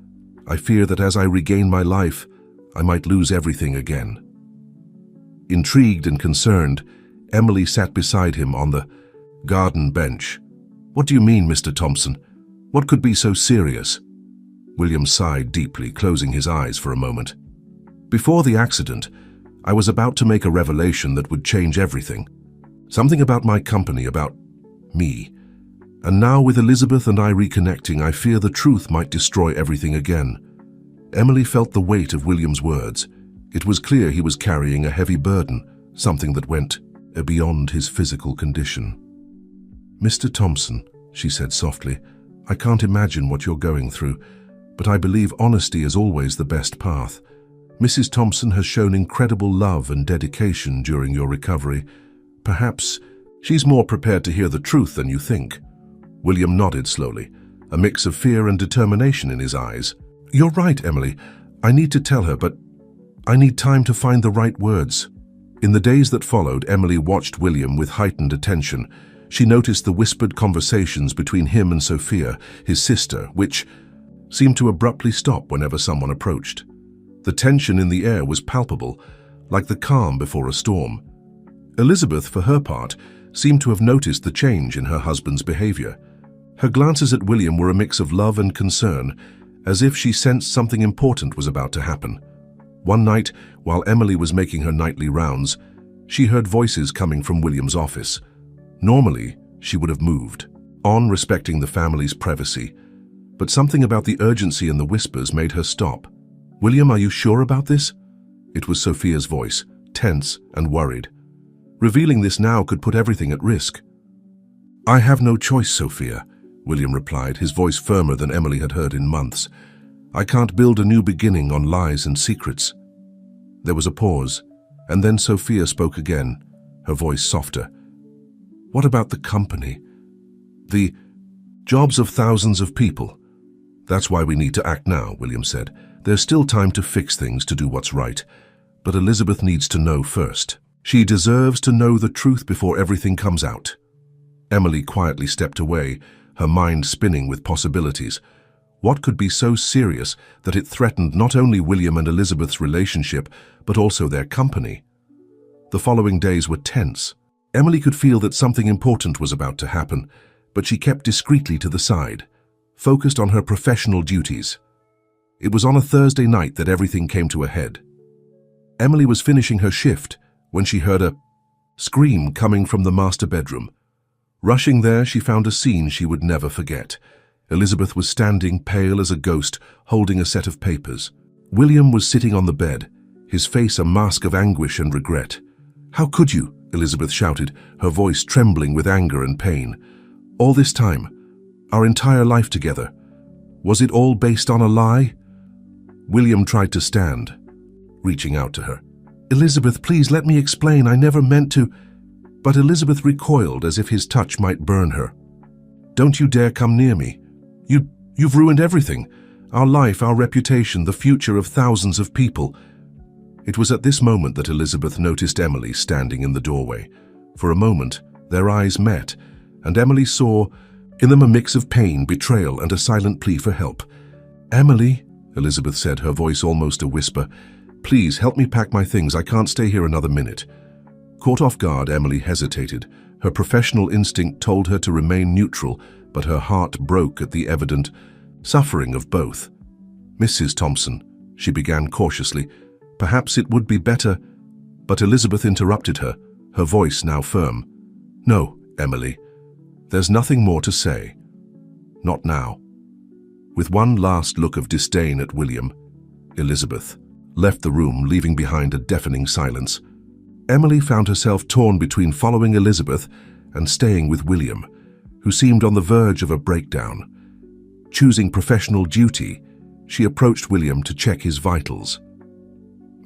I fear that as I regain my life, I might lose everything again." Intrigued and concerned, Emily sat beside him on the garden bench. "What do you mean, Mr. Thompson? What could be so serious?" William sighed deeply, closing his eyes for a moment. "Before the accident, I was about to make a revelation that would change everything. Something about my company, about me. And now with Elizabeth and I reconnecting, I fear the truth might destroy everything again." Emily felt the weight of William's words. It was clear he was carrying a heavy burden, something that went beyond his physical condition. "Mr. Thompson," she said softly, "I can't imagine what you're going through, but I believe honesty is always the best path. Mrs. Thompson has shown incredible love and dedication during your recovery. Perhaps she's more prepared to hear the truth than you think." William nodded slowly, a mix of fear and determination in his eyes. "You're right, Emily. I need to tell her, but I need time to find the right words." In the days that followed, Emily watched William with heightened attention. She noticed the whispered conversations between him and Sophia, his sister, which seemed to abruptly stop whenever someone approached. The tension in the air was palpable, like the calm before a storm. Elizabeth, for her part, seemed to have noticed the change in her husband's behavior. Her glances at William were a mix of love and concern, as if she sensed something important was about to happen. One night, while Emily was making her nightly rounds, she heard voices coming from William's office. Normally, she would have moved on, respecting the family's privacy, but something about the urgency in the whispers made her stop. "William, are you sure about this?" It was Sophia's voice, tense and worried. Revealing this now could put everything at risk. "I have no choice, Sophia," William replied, his voice firmer than Emily had heard in months. "I can't build a new beginning on lies and secrets." There was a pause, and then Sophia spoke again, her voice softer. "What about the company? The jobs of thousands of people?" "That's why we need to act now," William said. "There's still time to fix things, to do what's right. But Elizabeth needs to know first. She deserves to know the truth before everything comes out." Emily quietly stepped away, her mind spinning with possibilities. What could be so serious that it threatened not only William and Elizabeth's relationship, but also their company? The following days were tense. Emily could feel that something important was about to happen, but she kept discreetly to the side, focused on her professional duties. It was on a Thursday night that everything came to a head. Emily was finishing her shift when she heard a scream coming from the master bedroom. Rushing there, she found a scene she would never forget. Elizabeth was standing pale as a ghost, holding a set of papers. William was sitting on the bed, his face a mask of anguish and regret. "How could you?" Elizabeth shouted, her voice trembling with anger and pain. "All this time, our entire life together, was it all based on a lie?" William tried to stand, reaching out to her. "Elizabeth, please let me explain. I never meant to—" But Elizabeth recoiled as if his touch might burn her. "Don't you dare come near me. You've ruined everything. Our life, our reputation, the future of thousands of people." It was at this moment that Elizabeth noticed Emily standing in the doorway. For a moment, their eyes met, and Emily saw in them a mix of pain, betrayal, and a silent plea for help. "Emily," Elizabeth said, her voice almost a whisper, "please help me pack my things. I can't stay here another minute." Caught off guard, Emily hesitated. Her professional instinct told her to remain neutral, but her heart broke at the evident suffering of both. "Mrs. Thompson," she began cautiously, "perhaps it would be better—" But Elizabeth interrupted her, her voice now firm. "No, Emily. There's nothing more to say. Not now." With one last look of disdain at William, Elizabeth left the room, leaving behind a deafening silence. Emily found herself torn between following Elizabeth and staying with William, who seemed on the verge of a breakdown. Choosing professional duty, she approached William to check his vitals.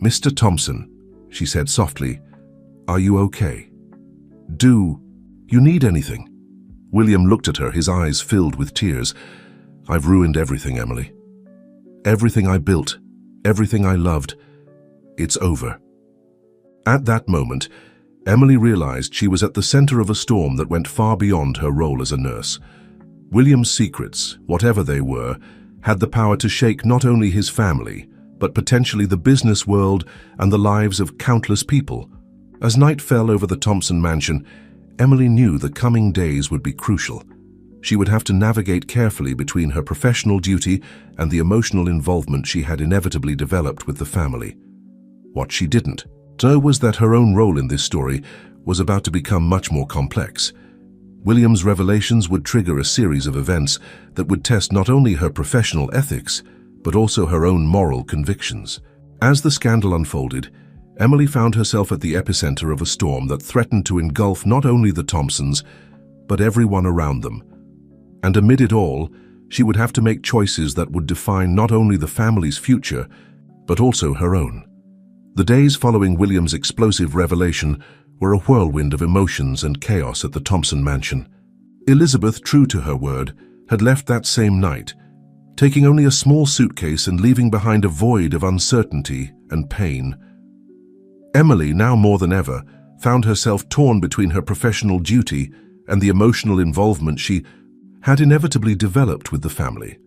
"Mr. Thompson," she said softly, "are you okay? Do you need anything?" William looked at her, his eyes filled with tears. "I've ruined everything, Emily. Everything I built, everything I loved. It's over." At that moment, Emily realized she was at the center of a storm that went far beyond her role as a nurse. William's secrets, whatever they were, had the power to shake not only his family, but potentially the business world and the lives of countless people. As night fell over the Thompson mansion, Emily knew the coming days would be crucial. She would have to navigate carefully between her professional duty and the emotional involvement she had inevitably developed with the family. What she didn't know was that her own role in this story was about to become much more complex. William's revelations would trigger a series of events that would test not only her professional ethics, but also her own moral convictions. As the scandal unfolded, Emily found herself at the epicenter of a storm that threatened to engulf not only the Thompsons, but everyone around them. And amid it all, she would have to make choices that would define not only the family's future, but also her own. The days following William's explosive revelation were a whirlwind of emotions and chaos at the Thompson mansion. Elizabeth, true to her word, had left that same night, taking only a small suitcase and leaving behind a void of uncertainty and pain. Emily, now more than ever, found herself torn between her professional duty and the emotional involvement she had inevitably developed with the family.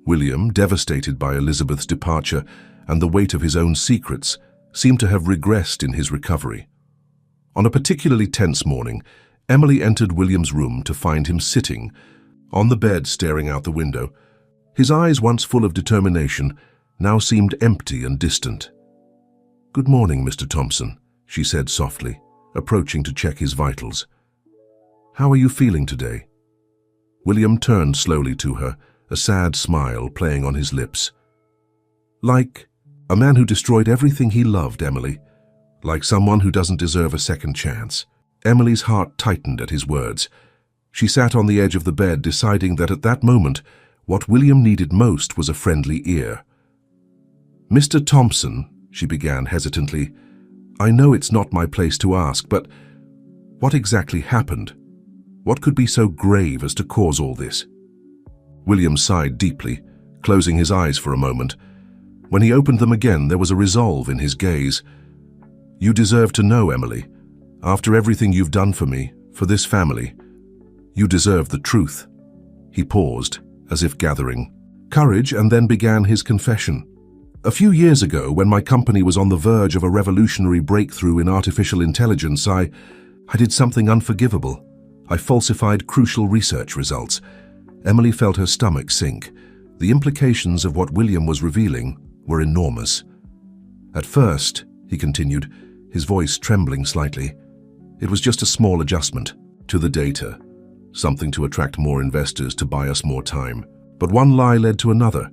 William, devastated by Elizabeth's departure and the weight of his own secrets, seemed to have regressed in his recovery. On a particularly tense morning, Emily entered William's room to find him sitting on the bed staring out the window. His eyes, once full of determination, now seemed empty and distant. "Good morning, Mr. Thompson," she said softly, approaching to check his vitals. "How are you feeling today?" William turned slowly to her, a sad smile playing on his lips. "Like a man who destroyed everything he loved, Emily. Like someone who doesn't deserve a second chance." Emily's heart tightened at his words. She sat on the edge of the bed, deciding that at that moment, what William needed most was a friendly ear. "Mr. Thompson," she began hesitantly, "I know it's not my place to ask, but what exactly happened? What could be so grave as to cause all this?" William sighed deeply, closing his eyes for a moment. When he opened them again, there was a resolve in his gaze. "You deserve to know, Emily. After everything you've done for me, for this family, you deserve the truth." He paused, as if gathering courage, and then began his confession. "A few years ago, when my company was on the verge of a revolutionary breakthrough in artificial intelligence, I did something unforgivable. I falsified crucial research results." Emily felt her stomach sink. The implications of what William was revealing were enormous. "At first," he continued, his voice trembling slightly. It was just a small adjustment to the data, something to attract more investors to buy us more time. But one lie led to another,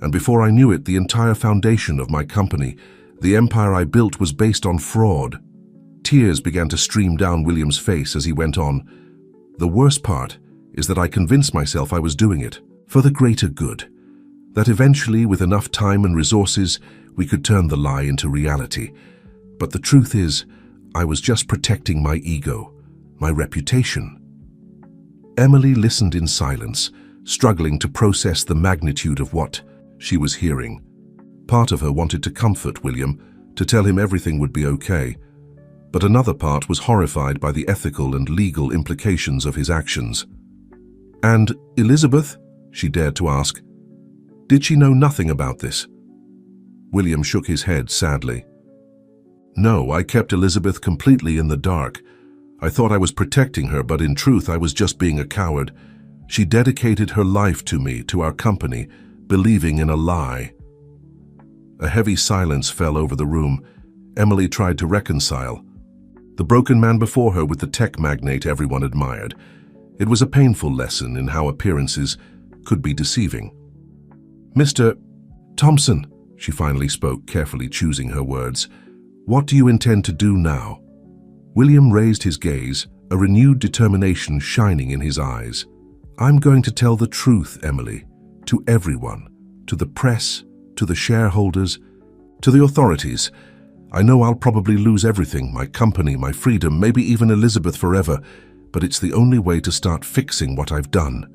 and before I knew it, the entire foundation of my company, the empire I built, was based on fraud. Tears began to stream down William's face as he went on. The worst part is that I convinced myself I was doing it for the greater good, that eventually, with enough time and resources, we could turn the lie into reality. But the truth is, I was just protecting my ego, my reputation. Emily listened in silence, struggling to process the magnitude of what she was hearing. Part of her wanted to comfort William, to tell him everything would be okay. But another part was horrified by the ethical and legal implications of his actions. "And Elizabeth?" she dared to ask. "Did she know nothing about this?" William shook his head sadly. "No, I kept Elizabeth completely in the dark. I thought I was protecting her, but in truth I was just being a coward. She dedicated her life to me, to our company, believing in a lie." A heavy silence fell over the room. Emily tried to reconcile the broken man before her with the tech magnate everyone admired. It was a painful lesson in how appearances could be deceiving. "Mr. Thompson," she finally spoke, carefully choosing her words, "what do you intend to do now?" William raised his gaze, a renewed determination shining in his eyes. "I'm going to tell the truth, Emily, to everyone, to the press, to the shareholders, to the authorities. I know I'll probably lose everything, my company, my freedom, maybe even Elizabeth forever, but it's the only way to start fixing what I've done."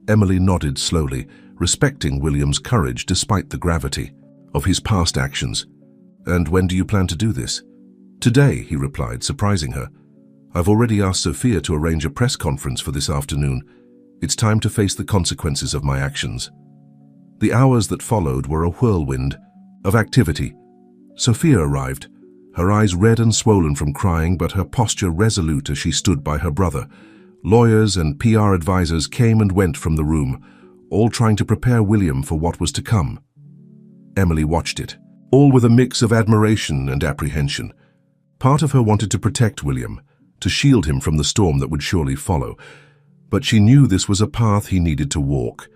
Emily nodded slowly, respecting William's courage despite the gravity of his past actions. "And when do you plan to do this?" "Today," he replied, surprising her. "I've already asked Sophia to arrange a press conference for this afternoon. It's time to face the consequences of my actions." The hours that followed were a whirlwind of activity. Sophia arrived, her eyes red and swollen from crying, but her posture resolute as she stood by her brother. Lawyers and PR advisors came and went from the room, all trying to prepare William for what was to come. Emily watched it, all with a mix of admiration and apprehension. Part of her wanted to protect William, to shield him from the storm that would surely follow, but she knew this was a path he needed to walk.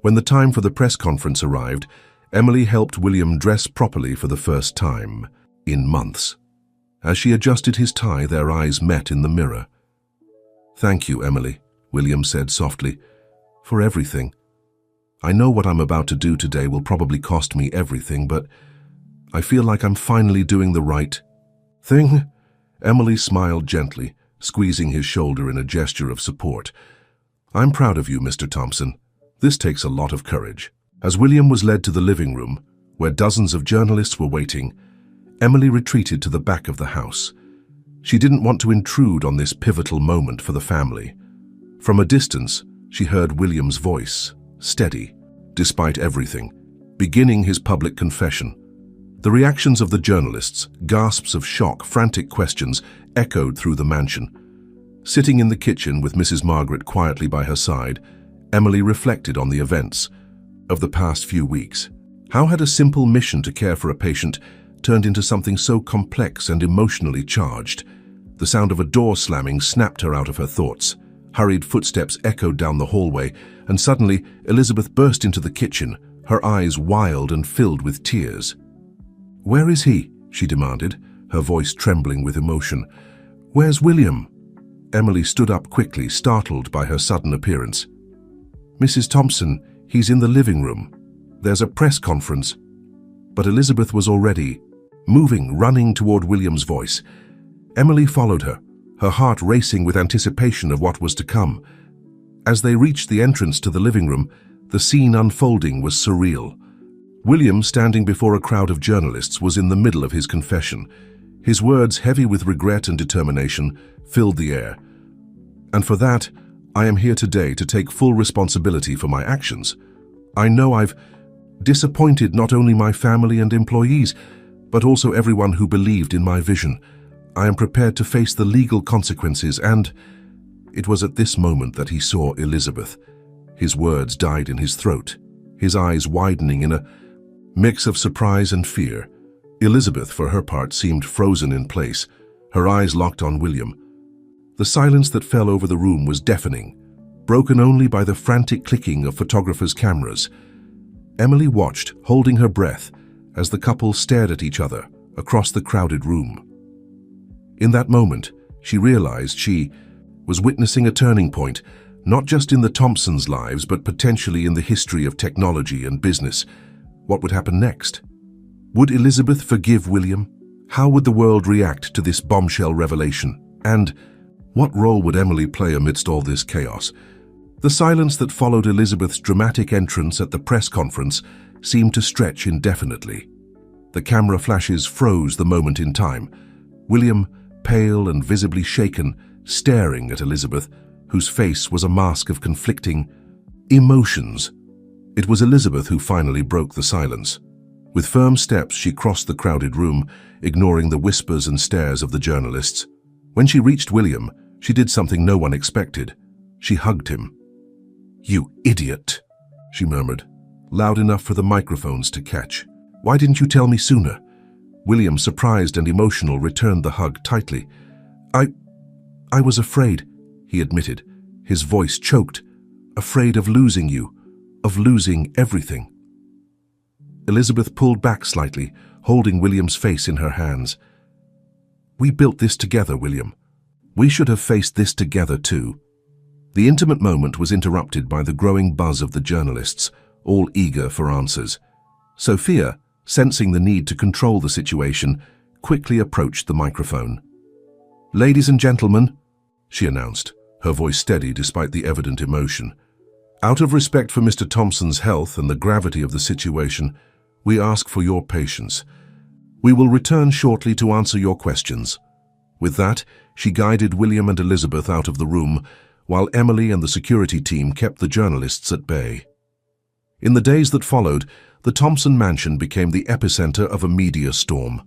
When the time for the press conference arrived, Emily helped William dress properly for the first time in months. As she adjusted his tie, their eyes met in the mirror. "Thank you, Emily," William said softly, "for everything. I know what I'm about to do today will probably cost me everything, but I feel like I'm finally doing the right thing." Emily smiled gently, squeezing his shoulder in a gesture of support. "I'm proud of you, Mr. Thompson. This takes a lot of courage." As William was led to the living room, where dozens of journalists were waiting, Emily retreated to the back of the house. She didn't want to intrude on this pivotal moment for the family. From a distance, she heard William's voice, steady, despite everything, beginning his public confession. The reactions of the journalists, gasps of shock, frantic questions, echoed through the mansion. Sitting in the kitchen with Mrs. Margaret quietly by her side, Emily reflected on the events of the past few weeks. How had a simple mission to care for a patient turned into something so complex and emotionally charged? The sound of a door slamming snapped her out of her thoughts. Hurried footsteps echoed down the hallway, and suddenly Elizabeth burst into the kitchen, her eyes wild and filled with tears. "Where is he?" she demanded, her voice trembling with emotion. "Where's William?" Emily stood up quickly, startled by her sudden appearance. "Mrs. Thompson, he's in the living room. There's a press conference." But Elizabeth was already moving, running toward William's voice. Emily followed her, her heart racing with anticipation of what was to come. As they reached the entrance to the living room, the scene unfolding was surreal. William, standing before a crowd of journalists, was in the middle of his confession. His words, heavy with regret and determination, filled the air. "And for that, I am here today to take full responsibility for my actions. I know I've disappointed not only my family and employees, but also everyone who believed in my vision. I am prepared to face the legal consequences." And it was at this moment that he saw Elizabeth. His words died in his throat, his eyes widening in a mix of surprise and fear. Elizabeth, for her part, seemed frozen in place, her eyes locked on William. The silence that fell over the room was deafening, broken only by the frantic clicking of photographers' cameras. Emily watched, holding her breath, as the couple stared at each other across the crowded room. In that moment, she realized she was witnessing a turning point, not just in the Thompsons' lives, but potentially in the history of technology and business. What would happen next? Would Elizabeth forgive William? How would the world react to this bombshell revelation? And what role would Emily play amidst all this chaos? The silence that followed Elizabeth's dramatic entrance at the press conference seemed to stretch indefinitely. The camera flashes froze the moment in time. William, pale and visibly shaken, staring at Elizabeth, whose face was a mask of conflicting emotions. It was Elizabeth who finally broke the silence. With firm steps, she crossed the crowded room, ignoring the whispers and stares of the journalists. When she reached William, she did something no one expected. She hugged him. "You idiot," she murmured, loud enough for the microphones to catch. "Why didn't you tell me sooner?" William, surprised and emotional, returned the hug tightly. I was afraid," he admitted, his voice choked. "Afraid of losing you, of losing everything." Elizabeth pulled back slightly, holding William's face in her hands. "We built this together, William. We should have faced this together too." The intimate moment was interrupted by the growing buzz of the journalists, all eager for answers. Sophia, sensing the need to control the situation, quickly approached the microphone. "Ladies and gentlemen," she announced, her voice steady despite the evident emotion, "out of respect for Mr. Thompson's health and the gravity of the situation, we ask for your patience. We will return shortly to answer your questions." With that, she guided William and Elizabeth out of the room, while Emily and the security team kept the journalists at bay. In the days that followed, the Thompson mansion became the epicenter of a media storm.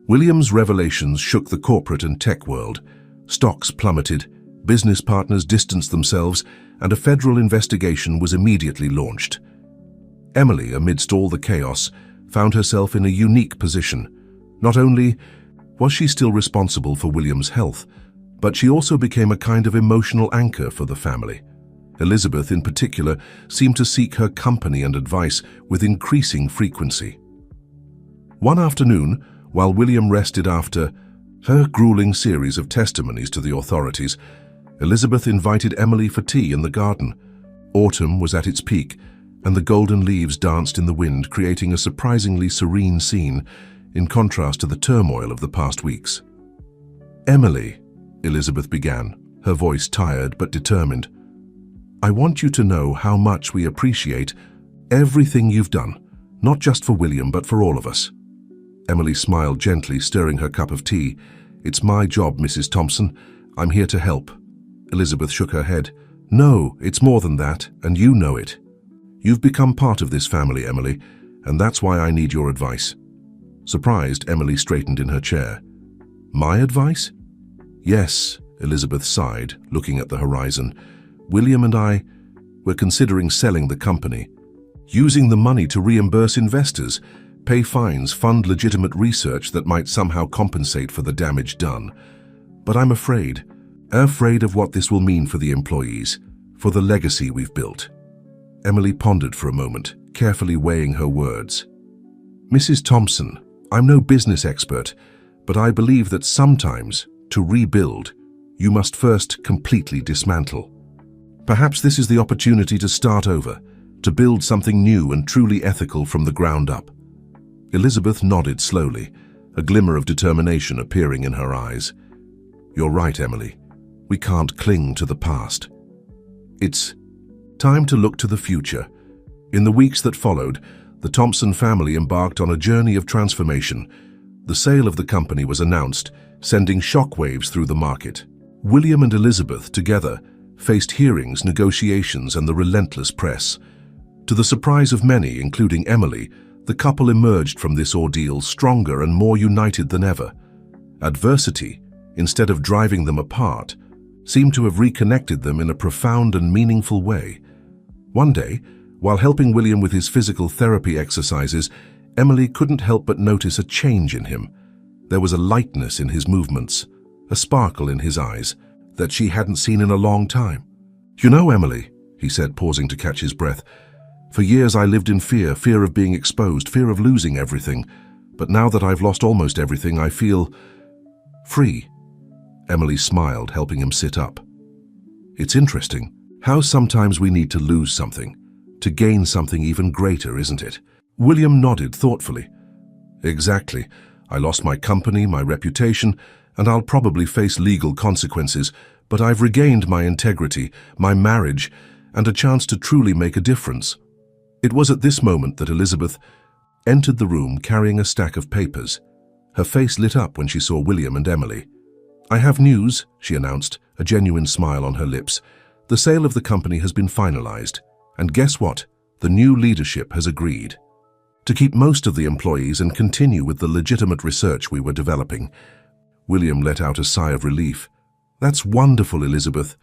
William's revelations shook the corporate and tech world. Stocks plummeted, business partners distanced themselves, and a federal investigation was immediately launched. Emily, amidst all the chaos, found herself in a unique position. Not only was she still responsible for William's health, but she also became a kind of emotional anchor for the family. Elizabeth, in particular, seemed to seek her company and advice with increasing frequency. One afternoon, while William rested after her grueling series of testimonies to the authorities, Elizabeth invited Emily for tea in the garden. Autumn was at its peak, and the golden leaves danced in the wind, creating a surprisingly serene scene, in contrast to the turmoil of the past weeks. "Emily," Elizabeth began, her voice tired but determined, "I want you to know how much we appreciate everything you've done, not just for William, but for all of us." Emily smiled gently, stirring her cup of tea. "It's my job, Mrs. Thompson. I'm here to help." Elizabeth shook her head. "No, it's more than that, and you know it. You've become part of this family, Emily, and that's why I need your advice." Surprised, Emily straightened in her chair. "My advice?" "Yes," Elizabeth sighed, looking at the horizon. "William and I, we're considering selling the company, using the money to reimburse investors, pay fines, fund legitimate research that might somehow compensate for the damage done. But I'm afraid of what this will mean for the employees, for the legacy we've built." Emily pondered for a moment, carefully weighing her words. "Mrs. Thompson, I'm no business expert, but I believe that sometimes, to rebuild, you must first completely dismantle. Perhaps this is the opportunity to start over, to build something new and truly ethical from the ground up." Elizabeth nodded slowly, a glimmer of determination appearing in her eyes. "You're right, Emily. We can't cling to the past. It's time to look to the future." In the weeks that followed, the Thompson family embarked on a journey of transformation. The sale of the company was announced, sending shockwaves through the market. William and Elizabeth, together, faced hearings, negotiations, and the relentless press. To the surprise of many, including Emily, the couple emerged from this ordeal stronger and more united than ever. Adversity, instead of driving them apart, seemed to have reconnected them in a profound and meaningful way. One day, while helping William with his physical therapy exercises, Emily couldn't help but notice a change in him. There was a lightness in his movements, a sparkle in his eyes that she hadn't seen in a long time. "You know, Emily," he said, pausing to catch his breath, "for years I lived in fear of being exposed, fear of losing everything. But now that I've lost almost everything, I feel free." Emily smiled, helping him sit up. "It's interesting how sometimes we need to lose something to gain something even greater, isn't it?" William nodded thoughtfully. "Exactly. I lost my company, my reputation, and I'll probably face legal consequences, but I've regained my integrity, my marriage, and a chance to truly make a difference." It was at this moment that Elizabeth entered the room carrying a stack of papers. Her face lit up when she saw William and Emily. "I have news," she announced, a genuine smile on her lips. "The sale of the company has been finalized, and guess what? The new leadership has agreed to keep most of the employees and continue with the legitimate research we were developing." William let out a sigh of relief. "That's wonderful, Elizabeth.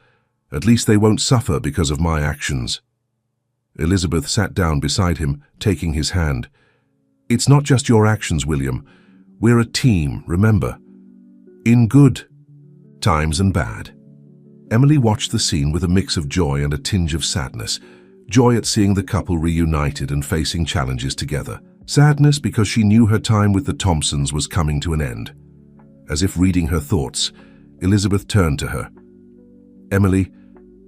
At least they won't suffer because of my actions." Elizabeth sat down beside him, taking his hand. "It's not just your actions, William. We're a team, remember? In good times and bad." Emily watched the scene with a mix of joy and a tinge of sadness. Joy at seeing the couple reunited and facing challenges together. Sadness because she knew her time with the Thompsons was coming to an end. As if reading her thoughts, Elizabeth turned to her. "Emily,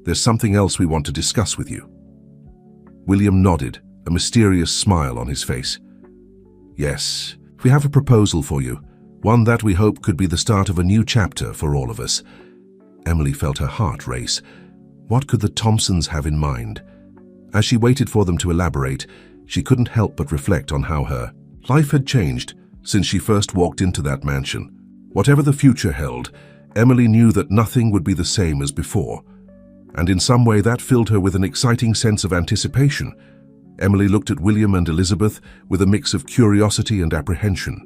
there's something else we want to discuss with you." William nodded, a mysterious smile on his face. "Yes, we have a proposal for you, one that we hope could be the start of a new chapter for all of us." Emily felt her heart race. What could the Thompsons have in mind? As she waited for them to elaborate, she couldn't help but reflect on how her life had changed since she first walked into that mansion. Whatever the future held, Emily knew that nothing would be the same as before, and in some way that filled her with an exciting sense of anticipation. Emily looked at William and Elizabeth with a mix of curiosity and apprehension.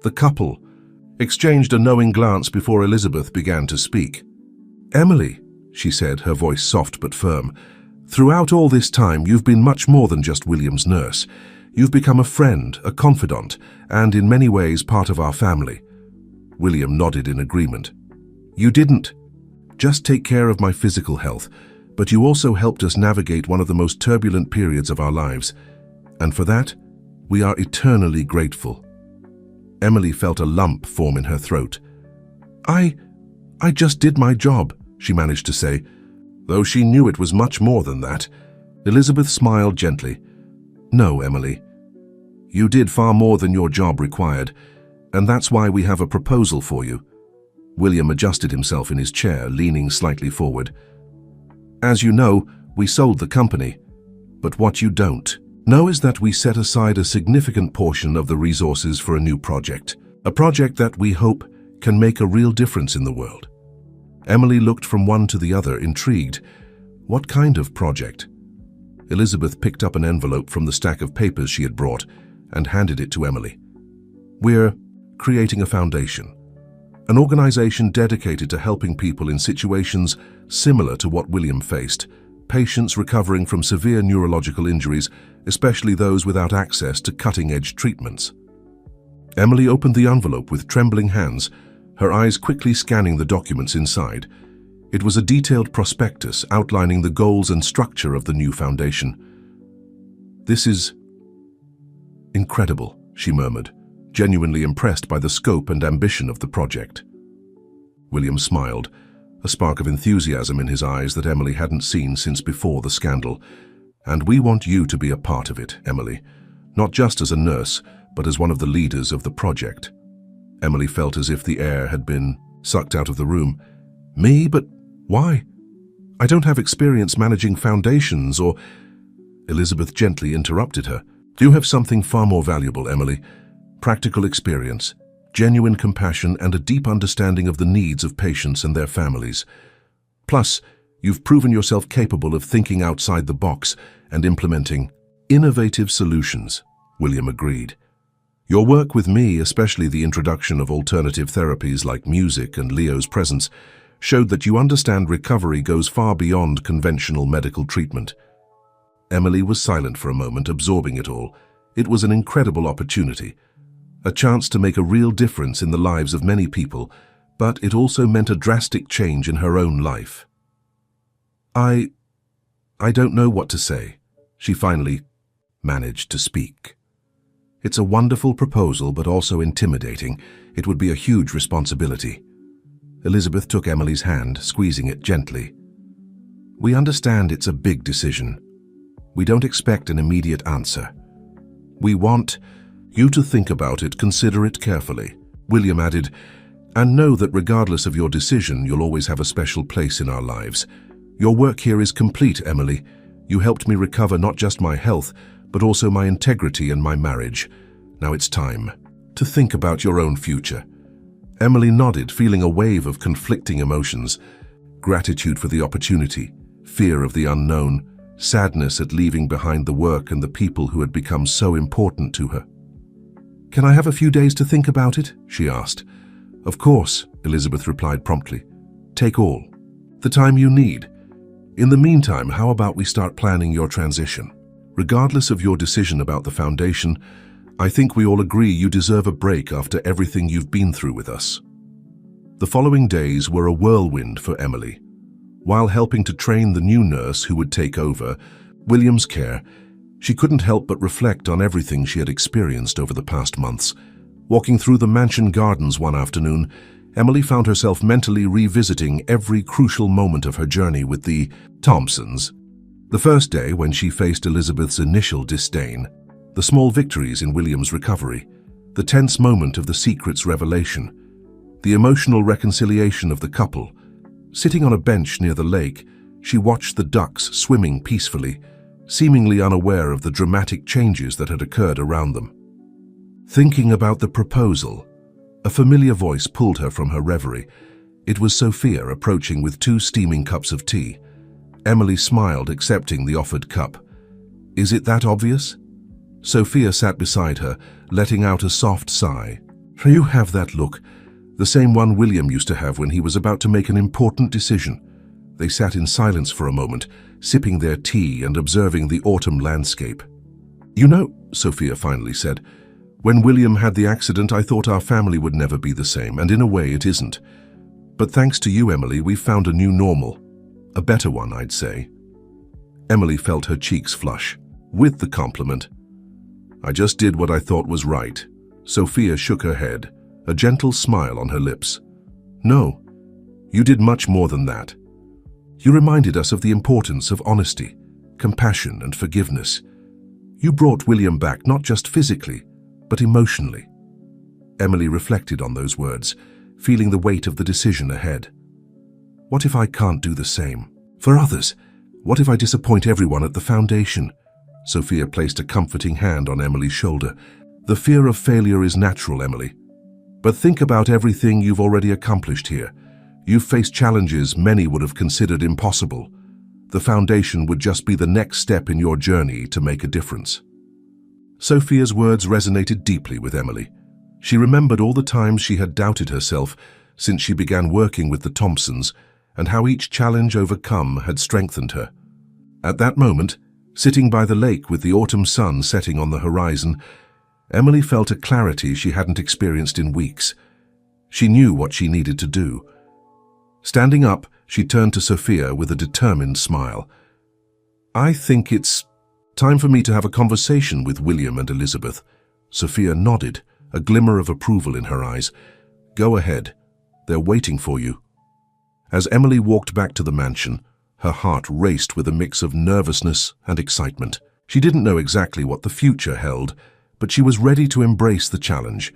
The couple exchanged a knowing glance before Elizabeth began to speak. "Emily," she said, her voice soft but firm, "throughout all this time you've been much more than just William's nurse. You've become a friend, a confidant, and in many ways part of our family." William nodded in agreement. "You didn't just take care of my physical health, but you also helped us navigate one of the most turbulent periods of our lives, and for that, we are eternally grateful." Emily felt a lump form in her throat. I just did my job," she managed to say, though she knew it was much more than that. Elizabeth smiled gently. "No, Emily. You did far more than your job required, and that's why we have a proposal for you." William adjusted himself in his chair, leaning slightly forward. "As you know, we sold the company, but what you don't know is that we set aside a significant portion of the resources for a new project, a project that we hope can make a real difference in the world." Emily looked from one to the other, intrigued. What kind of project? Elizabeth picked up an envelope from the stack of papers she had brought and handed it to Emily. "We're creating a foundation, an organization dedicated to helping people in situations similar to what William faced, patients recovering from severe neurological injuries, especially those without access to cutting-edge treatments." Emily opened the envelope with trembling hands, her eyes quickly scanning the documents inside. It was a detailed prospectus outlining the goals and structure of the new foundation. "This is incredible," she murmured, genuinely impressed by the scope and ambition of the project. William smiled, a spark of enthusiasm in his eyes that Emily hadn't seen since before the scandal. "And we want you to be a part of it, Emily, not just as a nurse, but as one of the leaders of the project." Emily felt as if the air had been sucked out of the room. "Me? But why? I don't have experience managing foundations or—" Elizabeth gently interrupted her. "You have something far more valuable, Emily. Practical experience, genuine compassion, and a deep understanding of the needs of patients and their families. Plus, you've proven yourself capable of thinking outside the box and implementing innovative solutions." William agreed. "Your work with me, especially the introduction of alternative therapies like music and Leo's presence, showed that you understand recovery goes far beyond conventional medical treatment." Emily was silent for a moment, absorbing it all. It was an incredible opportunity, a chance to make a real difference in the lives of many people, but it also meant a drastic change in her own life. I don't know what to say, she finally managed to speak. It's a wonderful proposal, but also intimidating. It would be a huge responsibility. Elizabeth took Emily's hand, squeezing it gently. We understand it's a big decision. We don't expect an immediate answer. We want you to think about it, consider it carefully, William added, and know that regardless of your decision, you'll always have a special place in our lives. Your work here is complete, Emily. You helped me recover not just my health, but also my integrity and my marriage. Now it's time to think about your own future. Emily nodded, feeling a wave of conflicting emotions: gratitude for the opportunity, fear of the unknown, sadness at leaving behind the work and the people who had become so important to her. Can I have a few days to think about it? She asked. Of course, Elizabeth replied promptly. Take all the time you need. In the meantime, how about we start planning your transition? Regardless of your decision about the foundation, I think we all agree you deserve a break after everything you've been through with us. The following days were a whirlwind for Emily. While helping to train the new nurse who would take over William's care, she couldn't help but reflect on everything she had experienced over the past months. Walking through the mansion gardens one afternoon, Emily found herself mentally revisiting every crucial moment of her journey with the Thompsons. The first day, when she faced Elizabeth's initial disdain, the small victories in William's recovery, the tense moment of the secret's revelation, the emotional reconciliation of the couple. Sitting on a bench near the lake, she watched the ducks swimming peacefully, seemingly unaware of the dramatic changes that had occurred around them. Thinking about the proposal, a familiar voice pulled her from her reverie. It was Sophia approaching with 2 steaming cups of tea. Emily smiled, accepting the offered cup. Is it that obvious? Sophia sat beside her, letting out a soft sigh. You have that look, the same one William used to have when he was about to make an important decision. They sat in silence for a moment, sipping their tea and observing the autumn landscape. You know, Sophia finally said, when William had the accident, I thought our family would never be the same, and in a way it isn't. But thanks to you, Emily, we've found a new normal. A better one, I'd say. Emily felt her cheeks flush. With the compliment. I just did what I thought was right. Sophia shook her head, a gentle smile on her lips. No, you did much more than that. You reminded us of the importance of honesty, compassion, and forgiveness. You brought William back not just physically, but emotionally. Emily reflected on those words, feeling the weight of the decision ahead. What if I can't do the same? For others, what if I disappoint everyone at the foundation? Sophia placed a comforting hand on Emily's shoulder. The fear of failure is natural, Emily. But think about everything you've already accomplished here. You've faced challenges many would have considered impossible. The foundation would just be the next step in your journey to make a difference. Sophia's words resonated deeply with Emily. She remembered all the times she had doubted herself since she began working with the Thompsons, and how each challenge overcome had strengthened her. At that moment, sitting by the lake with the autumn sun setting on the horizon, Emily felt a clarity she hadn't experienced in weeks. She knew what she needed to do. Standing up, she turned to Sophia with a determined smile. I think it's time for me to have a conversation with William and Elizabeth. Sophia nodded, a glimmer of approval in her eyes. Go ahead. They're waiting for you. As Emily walked back to the mansion, her heart raced with a mix of nervousness and excitement. She didn't know exactly what the future held, but she was ready to embrace the challenge.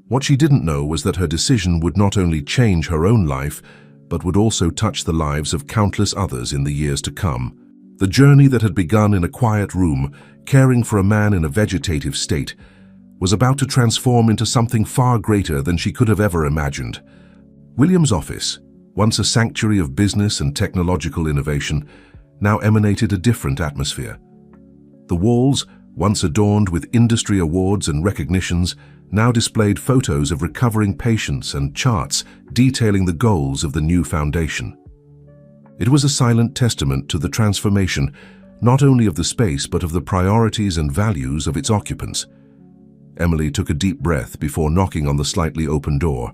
What she didn't know was that her decision would not only change her own life, but would also touch the lives of countless others in the years to come. The journey that had begun in a quiet room, caring for a man in a vegetative state, was about to transform into something far greater than she could have ever imagined. William's office, once a sanctuary of business and technological innovation, now emanated a different atmosphere. The walls, once adorned with industry awards and recognitions, now displayed photos of recovering patients and charts detailing the goals of the new foundation. It was a silent testament to the transformation not only of the space but of the priorities and values of its occupants. Emily took a deep breath before knocking on the slightly open door.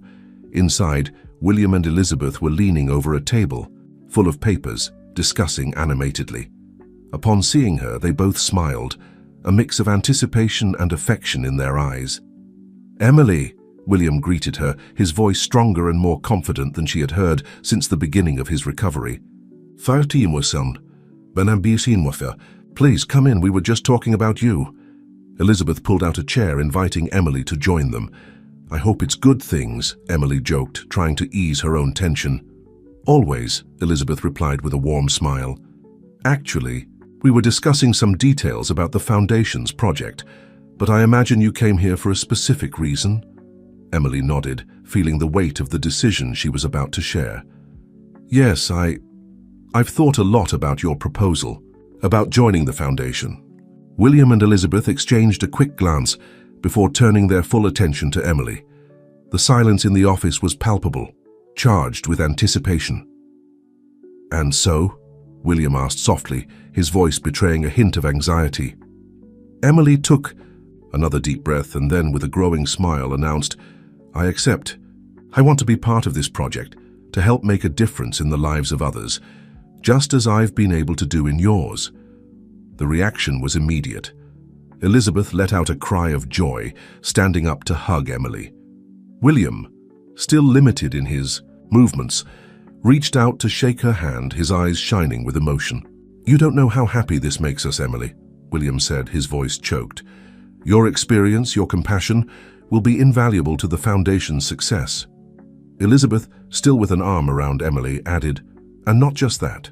Inside, William and Elizabeth were leaning over a table, full of papers, discussing animatedly. Upon seeing her, they both smiled, a mix of anticipation and affection in their eyes. "Emily," William greeted her, his voice stronger and more confident than she had heard since the beginning of his recovery. "Please come in, we were just talking about you." Elizabeth pulled out a chair, inviting Emily to join them. "I hope it's good things," Emily joked, trying to ease her own tension. "Always," Elizabeth replied with a warm smile. "Actually, we were discussing some details about the Foundation's project, but I imagine you came here for a specific reason?" Emily nodded, feeling the weight of the decision she was about to share. "Yes, I've thought a lot about your proposal, about joining the Foundation." William and Elizabeth exchanged a quick glance before turning their full attention to Emily. The silence in the office was palpable, charged with anticipation. "And so?" William asked softly, his voice betraying a hint of anxiety. Emily took another deep breath and then, with a growing smile, announced, "I accept. I want to be part of this project, to help make a difference in the lives of others, just as I've been able to do in yours." The reaction was immediate. Elizabeth let out a cry of joy, standing up to hug Emily. William, still limited in his movements, reached out to shake her hand, his eyes shining with emotion. "You don't know how happy this makes us, Emily," William said, his voice choked. "Your experience, your compassion, will be invaluable to the Foundation's success." Elizabeth, still with an arm around Emily, added, "And not just that.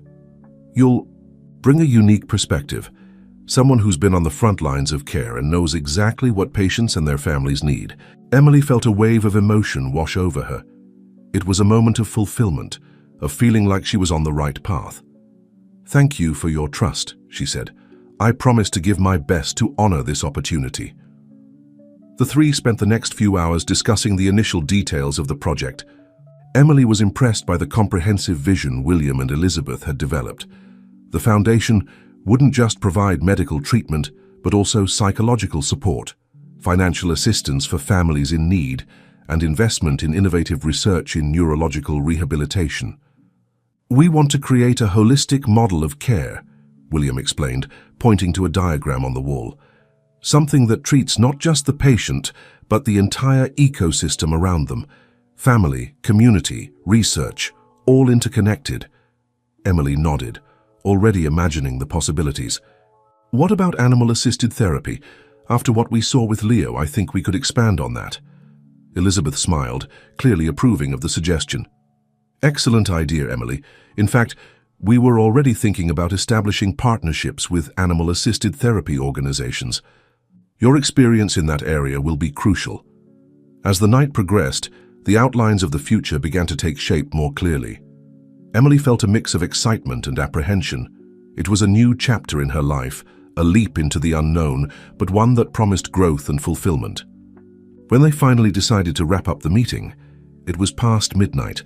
You'll bring a unique perspective, someone who's been on the front lines of care and knows exactly what patients and their families need." Emily felt a wave of emotion wash over her. It was a moment of fulfillment, of feeling like she was on the right path. "Thank you for your trust," she said. "I promise to give my best to honor this opportunity." The three spent the next few hours discussing the initial details of the project. Emily was impressed by the comprehensive vision William and Elizabeth had developed. The Foundation wouldn't just provide medical treatment, but also psychological support, financial assistance for families in need, and investment in innovative research in neurological rehabilitation. "We want to create a holistic model of care," William explained, pointing to a diagram on the wall. "Something that treats not just the patient, but the entire ecosystem around them. Family, community, research, all interconnected." Emily nodded, already imagining the possibilities. "What about animal-assisted therapy? After what we saw with Leo, I think we could expand on that." Elizabeth smiled, clearly approving of the suggestion. "Excellent idea, Emily. In fact, we were already thinking about establishing partnerships with animal-assisted therapy organizations. Your experience in that area will be crucial." As the night progressed, the outlines of the future began to take shape more clearly. Emily felt a mix of excitement and apprehension. It was a new chapter in her life, a leap into the unknown, but one that promised growth and fulfillment. When they finally decided to wrap up the meeting, it was past midnight.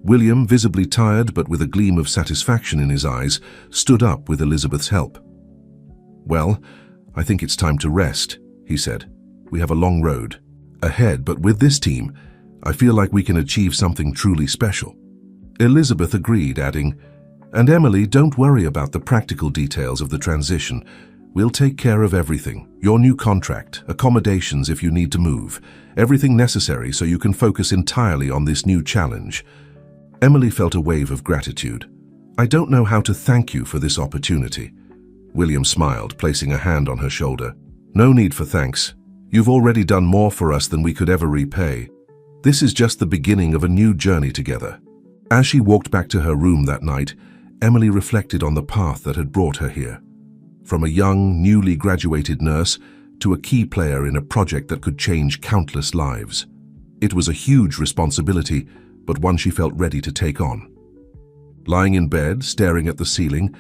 William, visibly tired but with a gleam of satisfaction in his eyes, stood up with Elizabeth's help. "Well, I think it's time to rest," he said. "We have a long road ahead, but with this team, I feel like we can achieve something truly special." Elizabeth agreed, adding, "And Emily, don't worry about the practical details of the transition. We'll take care of everything. Your new contract, accommodations if you need to move, everything necessary so you can focus entirely on this new challenge." Emily felt a wave of gratitude. "I don't know how to thank you for this opportunity." William smiled, placing a hand on her shoulder. "No need for thanks. You've already done more for us than we could ever repay. This is just the beginning of a new journey together." As she walked back to her room that night, Emily reflected on the path that had brought her here. From a young, newly graduated nurse to a key player in a project that could change countless lives. It was a huge responsibility, but one she felt ready to take on. Lying in bed, staring at the ceiling,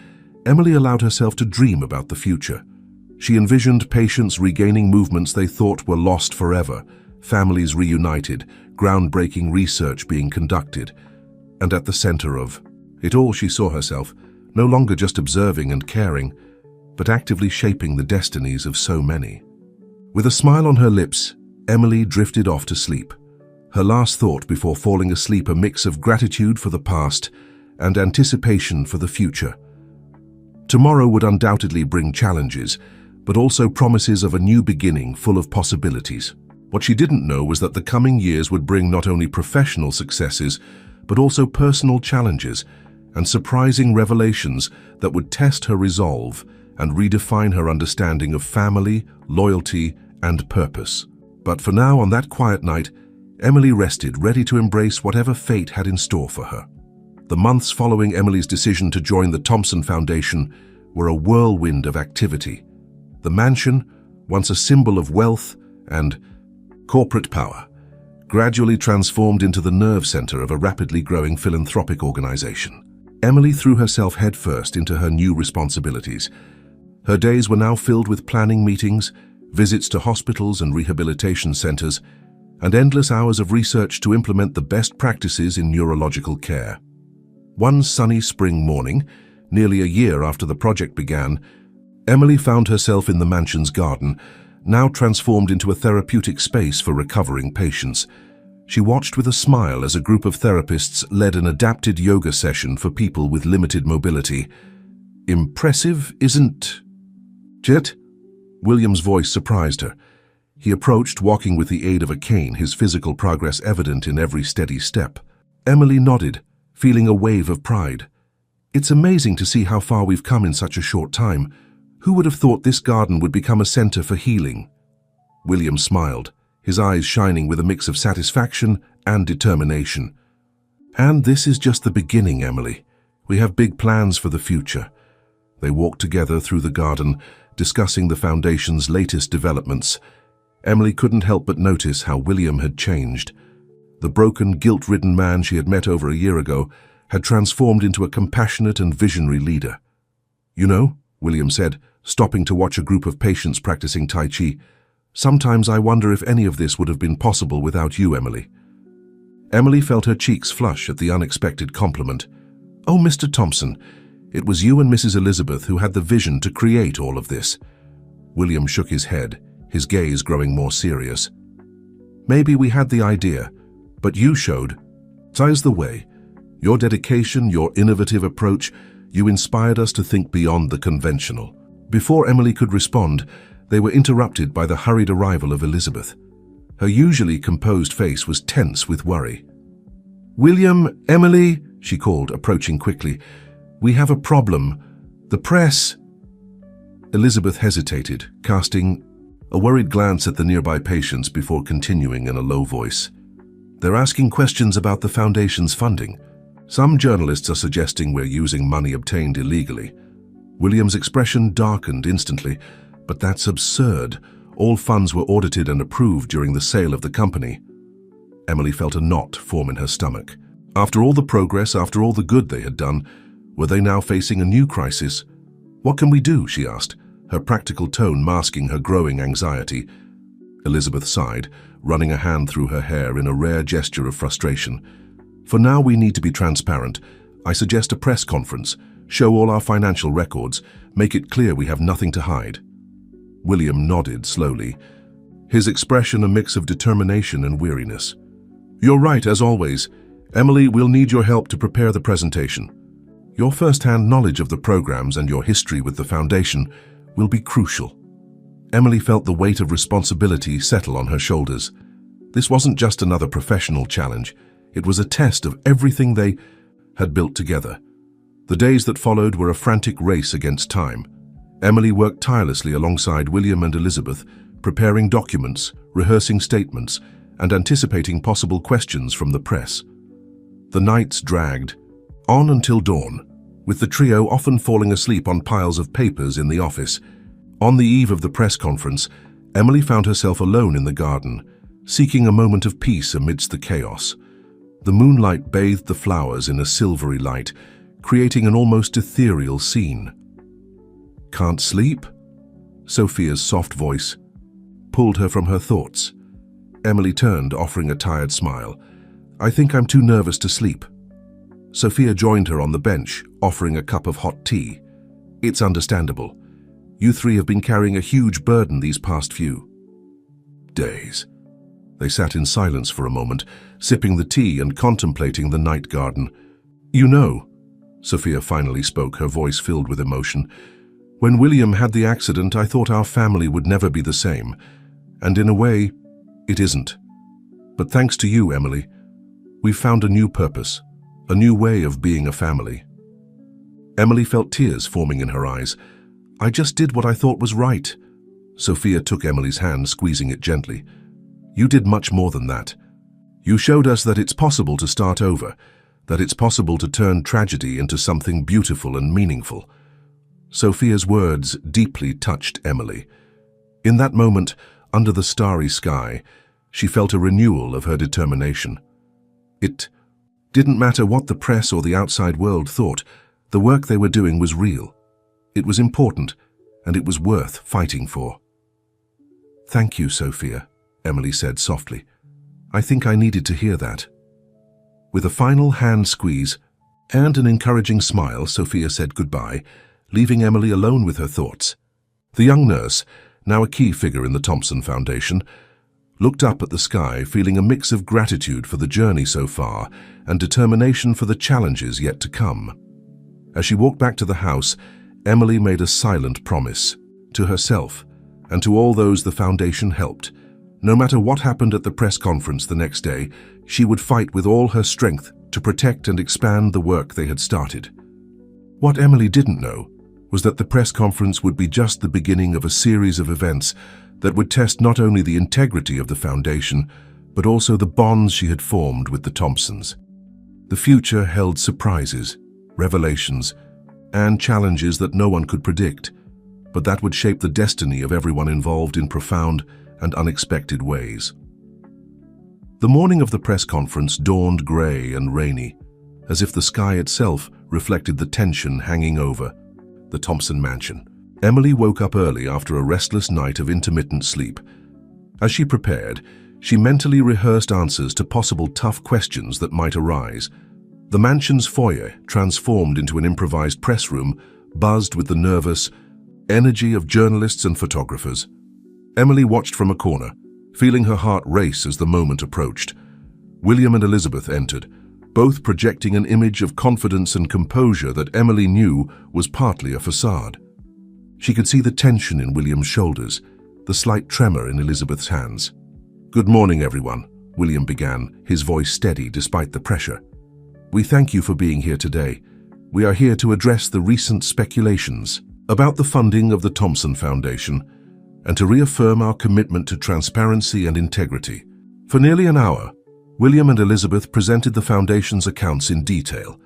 Emily allowed herself to dream about the future. She envisioned patients regaining movements they thought were lost forever, families reunited, groundbreaking research being conducted. And at the center of it all, she saw herself, no longer just observing and caring, but actively shaping the destinies of so many. With a smile on her lips, Emily drifted off to sleep. Her last thought before falling asleep a mix of gratitude for the past and anticipation for the future. Tomorrow would undoubtedly bring challenges, but also promises of a new beginning full of possibilities. What she didn't know was that the coming years would bring not only professional successes, but also personal challenges and surprising revelations that would test her resolve and redefine her understanding of family, loyalty, and purpose. But for now, on that quiet night, Emily rested, ready to embrace whatever fate had in store for her. The months following Emily's decision to join the Thompson Foundation were a whirlwind of activity. The mansion, once a symbol of wealth and corporate power, gradually transformed into the nerve center of a rapidly growing philanthropic organization. Emily threw herself headfirst into her new responsibilities. Her days were now filled with planning meetings, visits to hospitals and rehabilitation centers, and endless hours of research to implement the best practices in neurological care. One sunny spring morning, nearly a year after the project began, Emily found herself in the mansion's garden, now transformed into a therapeutic space for recovering patients. She watched with a smile as a group of therapists led an adapted yoga session for people with limited mobility. Impressive, isn't it? William's voice surprised her. He approached, walking with the aid of a cane, his physical progress evident in every steady step. Emily nodded, feeling a wave of pride. It's amazing to see how far we've come in such a short time. Who would have thought this garden would become a center for healing? William smiled, his eyes shining with a mix of satisfaction and determination. And this is just the beginning, Emily. We have big plans for the future. They walked together through the garden, discussing the foundation's latest developments. Emily couldn't help but notice how William had changed. The broken, guilt-ridden man she had met over a year ago had transformed into a compassionate and visionary leader. "You know," William said, stopping to watch a group of patients practicing Tai Chi, "sometimes I wonder if any of this would have been possible without you, Emily." Emily felt her cheeks flush at the unexpected compliment. "Oh, Mr. Thompson, it was you and Mrs. Elizabeth who had the vision to create all of this." William shook his head, his gaze growing more serious. "Maybe we had the idea, but you showed us the way. Your dedication, your innovative approach, you inspired us to think beyond the conventional." Before Emily could respond, they were interrupted by the hurried arrival of Elizabeth. Her usually composed face was tense with worry. "William, Emily," she called, approaching quickly. "We have a problem. The press." Elizabeth hesitated, casting a worried glance at the nearby patients before continuing in a low voice. "They're asking questions about the foundation's funding. Some journalists are suggesting we're using money obtained illegally." William's expression darkened instantly. "But that's absurd. All funds were audited and approved during the sale of the company." Emily felt a knot form in her stomach. After all the progress, after all the good they had done, were they now facing a new crisis? "What can we do?" she asked, her practical tone masking her growing anxiety. Elizabeth sighed, running a hand through her hair in a rare gesture of frustration. "For now, we need to be transparent. I suggest a press conference. Show all our financial records. Make it clear we have nothing to hide." William nodded slowly, his expression a mix of determination and weariness. "You're right, as always. Emily, we'll need your help to prepare the presentation. Your first-hand knowledge of the programs and your history with the foundation will be crucial." Emily felt the weight of responsibility settle on her shoulders. This wasn't just another professional challenge. It was a test of everything they had built together. The days that followed were a frantic race against time. Emily worked tirelessly alongside William and Elizabeth, preparing documents, rehearsing statements, and anticipating possible questions from the press. The nights dragged on until dawn, with the trio often falling asleep on piles of papers in the office. On the eve of the press conference, Emily found herself alone in the garden, seeking a moment of peace amidst the chaos. The moonlight bathed the flowers in a silvery light, creating an almost ethereal scene. "Can't sleep?" Sophia's soft voice pulled her from her thoughts. Emily turned, offering a tired smile. "I think I'm too nervous to sleep." Sophia joined her on the bench, offering a cup of hot tea. "It's understandable. You three have been carrying a huge burden these past few days." They sat in silence for a moment, sipping the tea and contemplating the night garden. "You know," Sophia finally spoke, her voice filled with emotion, "when William had the accident, I thought our family would never be the same. And in a way, it isn't. But thanks to you, Emily, we've found a new purpose, a new way of being a family." Emily felt tears forming in her eyes. "I just did what I thought was right." Sophia took Emily's hand, squeezing it gently. "You did much more than that. You showed us that it's possible to start over, that it's possible to turn tragedy into something beautiful and meaningful." Sophia's words deeply touched Emily. In that moment, under the starry sky, she felt a renewal of her determination. It didn't matter what the press or the outside world thought. The work they were doing was real. It was important, and it was worth fighting for. "Thank you, Sophia," Emily said softly. "I think I needed to hear that." With a final hand squeeze and an encouraging smile, Sophia said goodbye, leaving Emily alone with her thoughts. The young nurse, now a key figure in the Thompson Foundation, looked up at the sky, feeling a mix of gratitude for the journey so far and determination for the challenges yet to come. As she walked back to the house, Emily made a silent promise to herself and to all those the Foundation helped. No matter what happened at the press conference the next day, she would fight with all her strength to protect and expand the work they had started. What Emily didn't know was that the press conference would be just the beginning of a series of events that would test not only the integrity of the Foundation, but also the bonds she had formed with the Thompsons. The future held surprises, revelations, and challenges that no one could predict, but that would shape the destiny of everyone involved in profound and unexpected ways. The morning of the press conference dawned grey and rainy, as if the sky itself reflected the tension hanging over the Thompson mansion. Emily woke up early after a restless night of intermittent sleep. As she prepared, she mentally rehearsed answers to possible tough questions that might arise. The mansion's foyer, transformed into an improvised press room, buzzed with the nervous energy of journalists and photographers. Emily watched from a corner, feeling her heart race as the moment approached. William and Elizabeth entered, both projecting an image of confidence and composure that Emily knew was partly a facade. She could see the tension in William's shoulders, the slight tremor in Elizabeth's hands. "Good morning, everyone," William began, his voice steady despite the pressure. "We thank you for being here today. We are here to address the recent speculations about the funding of the Thompson Foundation and to reaffirm our commitment to transparency and integrity." For nearly an hour, William and Elizabeth presented the Foundation's accounts in detail,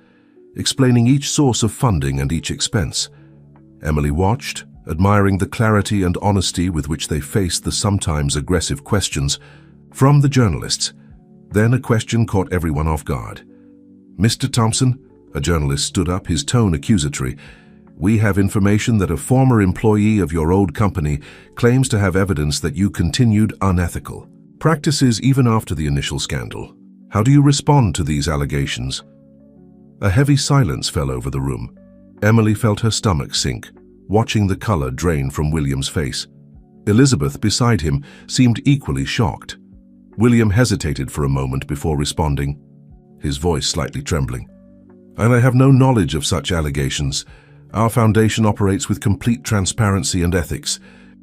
explaining each source of funding and each expense. Emily watched, admiring the clarity and honesty with which they faced the sometimes aggressive questions from the journalists. Then a question caught everyone off guard. "Mr. Thompson," a journalist stood up, his tone accusatory, "we have information that a former employee of your old company claims to have evidence that you continued unethical practices even after the initial scandal. How do you respond to these allegations?" A heavy silence fell over the room. Emily felt her stomach sink, watching the color drain from William's face. Elizabeth, beside him, seemed equally shocked. William hesitated for a moment before responding, his voice slightly trembling. "And I have no knowledge of such allegations. Our foundation operates with complete transparency and ethics.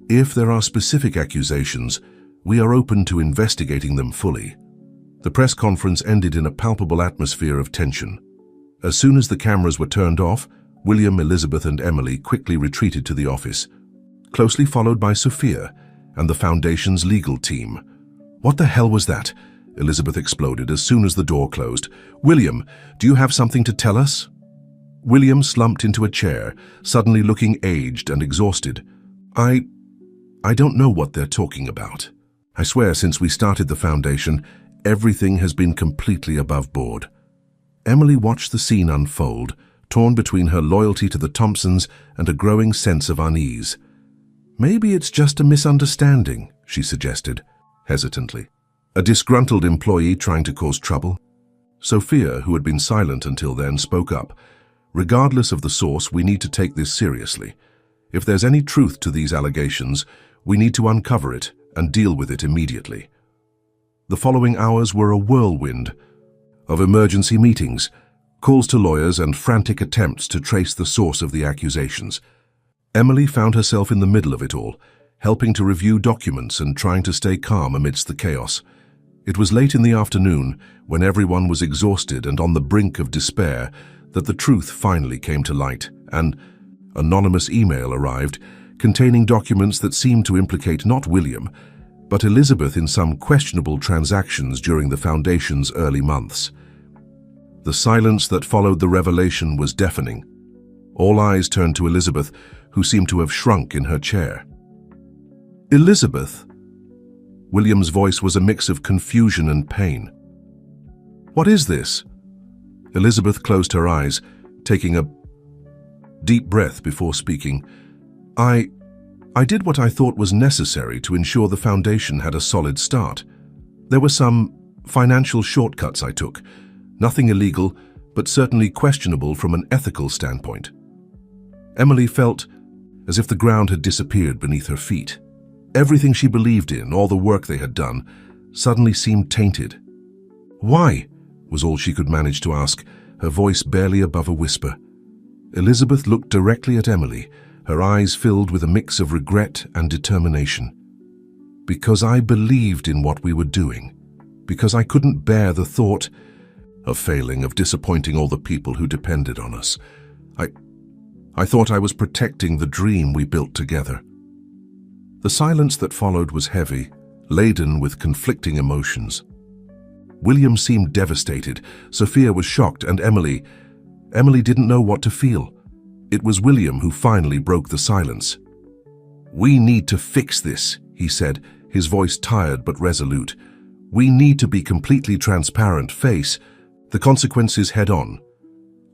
If there are specific accusations, we are open to investigating them fully." The press conference ended in a palpable atmosphere of tension. As soon as the cameras were turned off, William, Elizabeth, and Emily quickly retreated to the office, closely followed by Sophia and the Foundation's legal team. "What the hell was that?" Elizabeth exploded as soon as the door closed. "William, do you have something to tell us?" William slumped into a chair, suddenly looking aged and exhausted. I don't know what they're talking about. I swear since we started the Foundation, everything has been completely above board." Emily watched the scene unfold, torn between her loyalty to the Thompsons and a growing sense of unease. "Maybe it's just a misunderstanding," she suggested, hesitantly. "A disgruntled employee trying to cause trouble?" Sophia, who had been silent until then, spoke up. "Regardless of the source, we need to take this seriously. If there's any truth to these allegations, we need to uncover it and deal with it immediately. The following hours were a whirlwind of emergency meetings, calls to lawyers, and frantic attempts to trace the source of the accusations. Emily found herself in the middle of it all, helping to review documents and trying to stay calm amidst the chaos. It was late in the afternoon, when everyone was exhausted and on the brink of despair, that the truth finally came to light. An anonymous email arrived, containing documents that seemed to implicate not William, but Elizabeth in some questionable transactions during the Foundation's early months. The silence that followed the revelation was deafening. All eyes turned to Elizabeth, who seemed to have shrunk in her chair. "Elizabeth?" William's voice was a mix of confusion and pain. "What is this?" Elizabeth closed her eyes, taking a deep breath before speaking. I did what I thought was necessary to ensure the Foundation had a solid start. There were some financial shortcuts I took. Nothing illegal, but certainly questionable from an ethical standpoint." Emily felt as if the ground had disappeared beneath her feet. Everything she believed in, all the work they had done, suddenly seemed tainted. "Why?" was all she could manage to ask, her voice barely above a whisper. Elizabeth looked directly at Emily, her eyes filled with a mix of regret and determination. "Because I believed in what we were doing. Because I couldn't bear the thought of failing, of disappointing all the people who depended on us. I thought I was protecting the dream we built together." The silence that followed was heavy, laden with conflicting emotions. William seemed devastated, Sophia was shocked, and Emily didn't know what to feel. It was William who finally broke the silence. "We need to fix this," he said, his voice tired but resolute. "We need to be completely transparent, face the consequences head-on."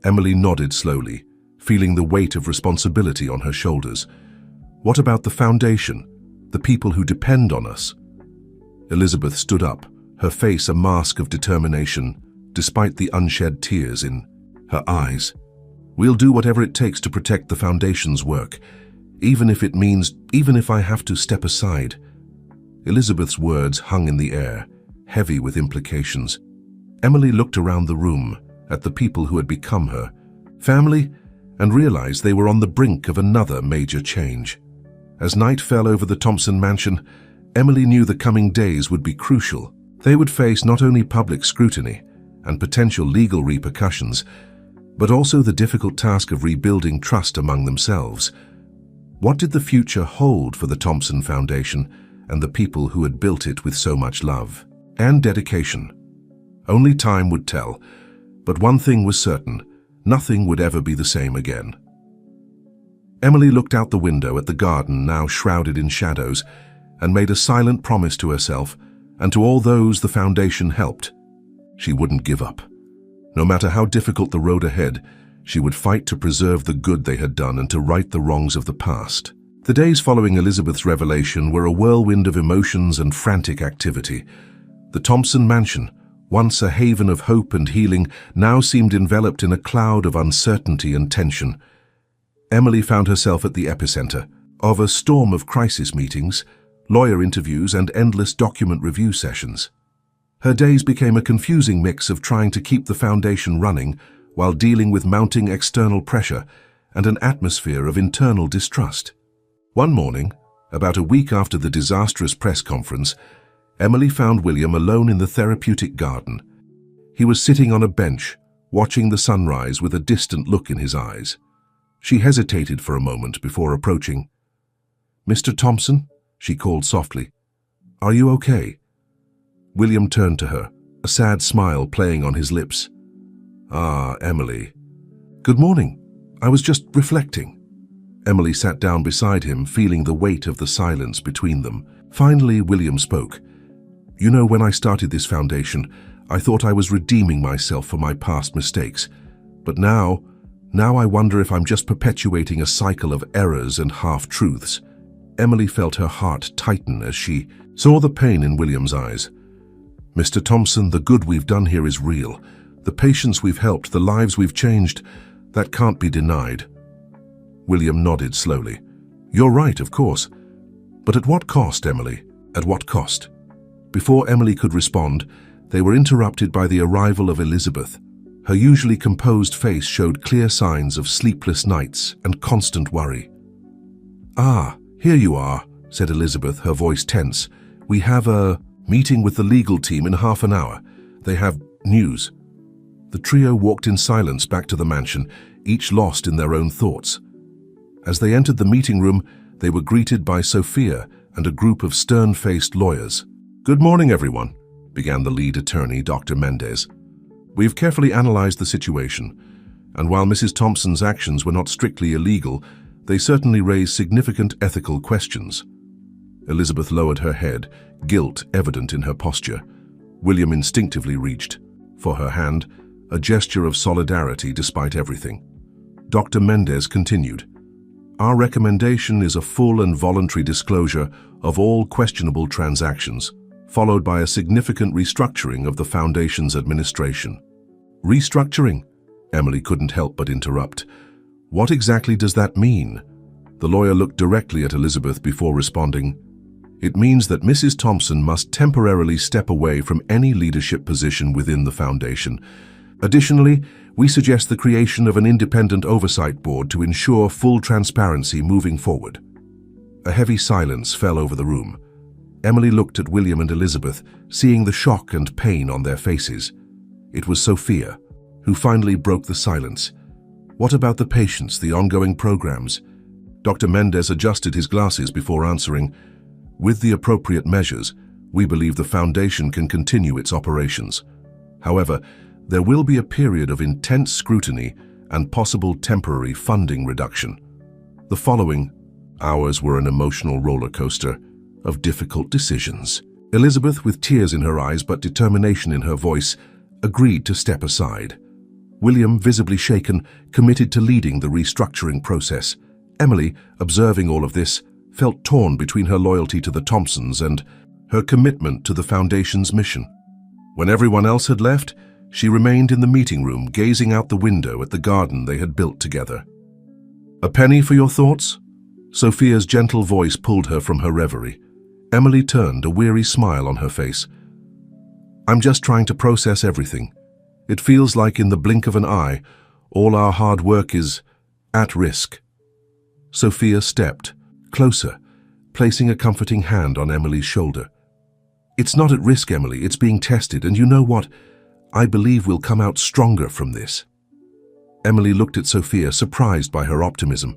Emily nodded slowly, feeling the weight of responsibility on her shoulders. "What about the Foundation, the people who depend on us?" Elizabeth stood up, her face a mask of determination, despite the unshed tears in her eyes. "We'll do whatever it takes to protect the Foundation's work, even if I have to step aside." Elizabeth's words hung in the air, heavy with implications. Emily looked around the room, at the people who had become her family, and realized they were on the brink of another major change. As night fell over the Thompson mansion, Emily knew the coming days would be crucial. They would face not only public scrutiny and potential legal repercussions, but also the difficult task of rebuilding trust among themselves. What did the future hold for the Thompson Foundation and the people who had built it with so much love and dedication? Only time would tell, but one thing was certain: nothing would ever be the same again. Emily looked out the window at the garden now shrouded in shadows and made a silent promise to herself and to all those the Foundation helped. She wouldn't give up. No matter how difficult the road ahead, she would fight to preserve the good they had done and to right the wrongs of the past. The days following Elizabeth's revelation were a whirlwind of emotions and frantic activity. The Thompson mansion, once a haven of hope and healing, now seemed enveloped in a cloud of uncertainty and tension. Emily found herself at the epicenter of a storm of crisis meetings, lawyer interviews, and endless document review sessions. Her days became a confusing mix of trying to keep the Foundation running while dealing with mounting external pressure and an atmosphere of internal distrust. One morning, about a week after the disastrous press conference, Emily found William alone in the therapeutic garden. He was sitting on a bench, watching the sunrise with a distant look in his eyes. She hesitated for a moment before approaching. "Mr. Thompson?" she called softly. "Are you okay?" William turned to her, a sad smile playing on his lips. "Ah, Emily. Good morning. I was just reflecting." Emily sat down beside him, feeling the weight of the silence between them. Finally, William spoke. "You know, when I started this foundation, I thought I was redeeming myself for my past mistakes. But now I wonder if I'm just perpetuating a cycle of errors and half-truths." Emily felt her heart tighten as she saw the pain in William's eyes. "Mr. Thompson, the good we've done here is real. The patients we've helped, the lives we've changed, that can't be denied." William nodded slowly, You're right, of course. But at what cost, Emily? At what cost? Before Emily could respond, they were interrupted by the arrival of Elizabeth. Her usually composed face showed clear signs of sleepless nights and constant worry. "Ah, here you are," said Elizabeth, her voice tense. "We have a meeting with the legal team in half an hour. They have news." The trio walked in silence back to the mansion, each lost in their own thoughts. As they entered the meeting room, they were greeted by Sophia and a group of stern-faced lawyers. "Good morning, everyone," began the lead attorney, Dr. Mendez. "We've carefully analyzed the situation, and while Mrs. Thompson's actions were not strictly illegal, they certainly raised significant ethical questions." Elizabeth lowered her head, guilt evident in her posture. William instinctively reached for her hand, a gesture of solidarity despite everything. Dr. Mendez continued, "Our recommendation is a full and voluntary disclosure of all questionable transactions, followed by a significant restructuring of the Foundation's administration." "Restructuring?" Emily couldn't help but interrupt. "What exactly does that mean?" The lawyer looked directly at Elizabeth before responding. "It means that Mrs. Thompson must temporarily step away from any leadership position within the Foundation. Additionally, we suggest the creation of an independent oversight board to ensure full transparency moving forward." A heavy silence fell over the room. Emily looked at William and Elizabeth, seeing the shock and pain on their faces. It was Sophia, who finally broke the silence. "What about the patients, the ongoing programs?" Dr. Mendez adjusted his glasses before answering, "With the appropriate measures, we believe the Foundation can continue its operations. However, there will be a period of intense scrutiny and possible temporary funding reduction." The following hours were an emotional roller coaster of difficult decisions. Elizabeth, with tears in her eyes but determination in her voice, agreed to step aside. William, visibly shaken, committed to leading the restructuring process. Emily, observing all of this, felt torn between her loyalty to the Thompsons and her commitment to the Foundation's mission. When everyone else had left, she remained in the meeting room, gazing out the window at the garden they had built together. "A penny for your thoughts?" Sophia's gentle voice pulled her from her reverie. Emily turned, a weary smile on her face. "I'm just trying to process everything. It feels like in the blink of an eye, all our hard work is at risk." Sophia stepped closer, placing a comforting hand on Emily's shoulder. "It's not at risk, Emily. It's being tested, and you know what? I believe we'll come out stronger from this." Emily looked at Sophia, surprised by her optimism.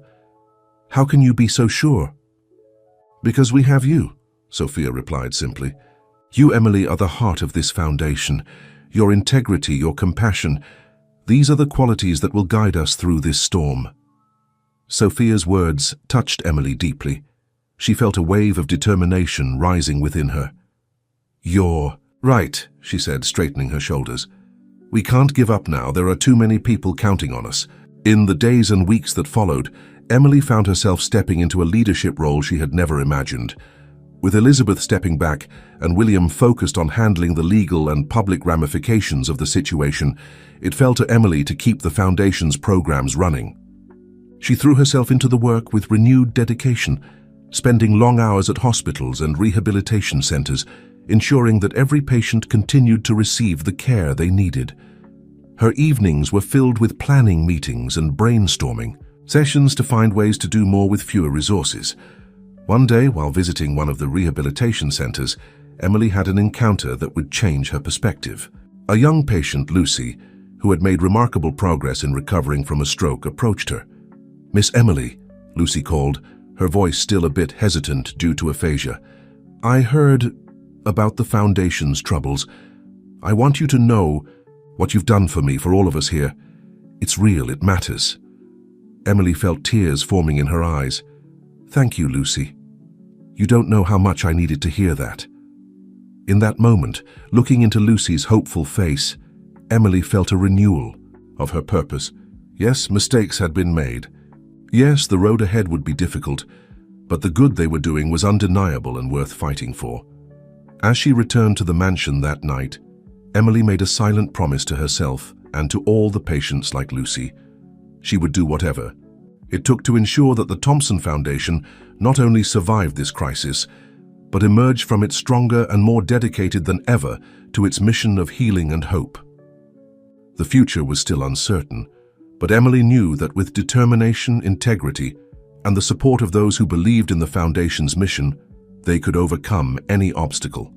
"How can you be so sure?" "Because we have you," Sophia replied simply. "You, Emily, are the heart of this foundation. Your integrity, your compassion, these are the qualities that will guide us through this storm." Sophia's words touched Emily deeply. She felt a wave of determination rising within her. "You're right," she said, straightening her shoulders. "We can't give up now. There are too many people counting on us." In the days and weeks that followed, Emily found herself stepping into a leadership role she had never imagined. With Elizabeth stepping back and William focused on handling the legal and public ramifications of the situation, it fell to Emily to keep the Foundation's programs running. She threw herself into the work with renewed dedication, spending long hours at hospitals and rehabilitation centers, ensuring that every patient continued to receive the care they needed. Her evenings were filled with planning meetings and brainstorming, sessions to find ways to do more with fewer resources. One day, while visiting one of the rehabilitation centers, Emily had an encounter that would change her perspective. A young patient, Lucy, who had made remarkable progress in recovering from a stroke, approached her. "Miss Emily," Lucy called, her voice still a bit hesitant due to aphasia. "I heard about the Foundation's troubles. I want you to know what you've done for me, for all of us here. It's real, it matters." Emily felt tears forming in her eyes. "Thank you, Lucy. You don't know how much I needed to hear that." In that moment, looking into Lucy's hopeful face, Emily felt a renewal of her purpose. Yes, mistakes had been made. Yes, the road ahead would be difficult, but the good they were doing was undeniable and worth fighting for. As she returned to the mansion that night, Emily made a silent promise to herself and to all the patients like Lucy. She would do whatever it took to ensure that the Thompson Foundation not only survived this crisis, but emerged from it stronger and more dedicated than ever to its mission of healing and hope. The future was still uncertain, but Emily knew that with determination, integrity, and the support of those who believed in the Foundation's mission, they could overcome any obstacle.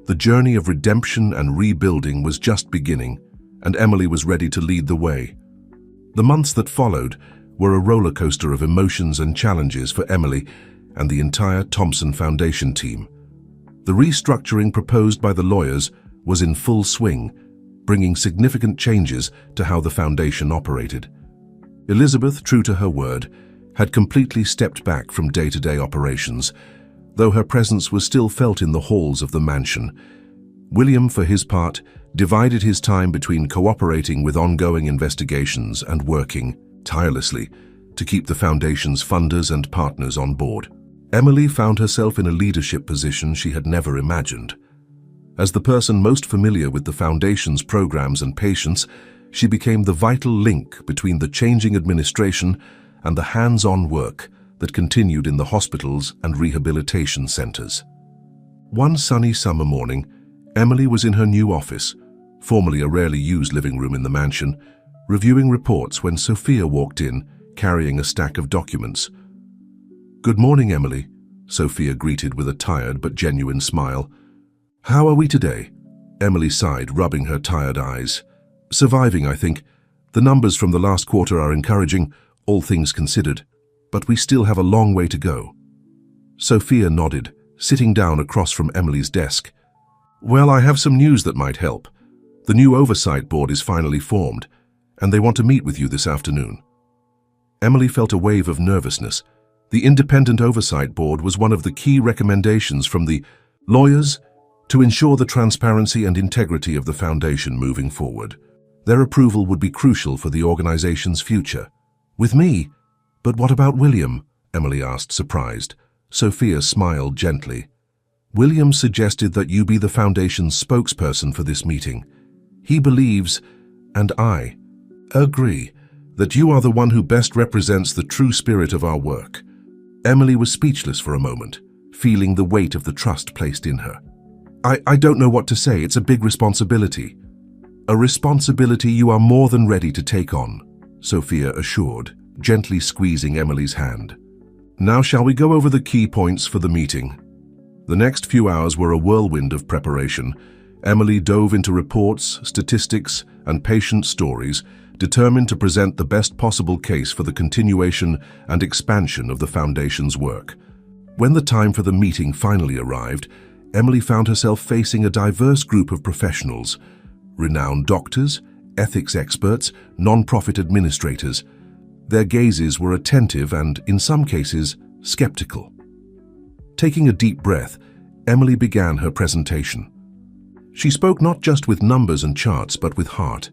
The journey of redemption and rebuilding was just beginning, and Emily was ready to lead the way. The months that followed were a roller coaster of emotions and challenges for Emily and the entire Thompson Foundation team. The restructuring proposed by the lawyers was in full swing, bringing significant changes to how the foundation operated. Elizabeth, true to her word, had completely stepped back from day-to-day operations, though her presence was still felt in the halls of the mansion. William, for his part, divided his time between cooperating with ongoing investigations and working tirelessly to keep the Foundation's funders and partners on board. Emily found herself in a leadership position she had never imagined. As the person most familiar with the Foundation's programs and patients, she became the vital link between the changing administration and the hands-on work that continued in the hospitals and rehabilitation centers. One sunny summer morning, Emily was in her new office, formerly a rarely used living room in the mansion, reviewing reports when Sophia walked in, carrying a stack of documents. "Good morning, Emily," Sophia greeted with a tired but genuine smile. "How are we today?" Emily sighed, rubbing her tired eyes. "Surviving, I think. The numbers from the last quarter are encouraging, all things considered, but we still have a long way to go." Sophia nodded, sitting down across from Emily's desk. "Well, I have some news that might help. The new oversight board is finally formed, and they want to meet with you this afternoon." Emily felt a wave of nervousness. The independent oversight board was one of the key recommendations from the lawyers to ensure the transparency and integrity of the foundation moving forward. Their approval would be crucial for the organization's future. "With me? But what about William?" Emily asked, surprised. Sophia smiled gently. "William suggested that you be the Foundation's spokesperson for this meeting. He believes, and I agree, that you are the one who best represents the true spirit of our work." Emily was speechless for a moment, feeling the weight of the trust placed in her. I don't know what to say. It's a big responsibility." "A responsibility you are more than ready to take on," Sophia assured, gently squeezing Emily's hand. "Now shall we go over the key points for the meeting?" The next few hours were a whirlwind of preparation. Emily dove into reports, statistics, and patient stories, determined to present the best possible case for the continuation and expansion of the Foundation's work. When the time for the meeting finally arrived, Emily found herself facing a diverse group of professionals: renowned doctors, ethics experts, non-profit administrators. Their gazes were attentive and, in some cases, skeptical. Taking a deep breath, Emily began her presentation. She spoke not just with numbers and charts, but with heart.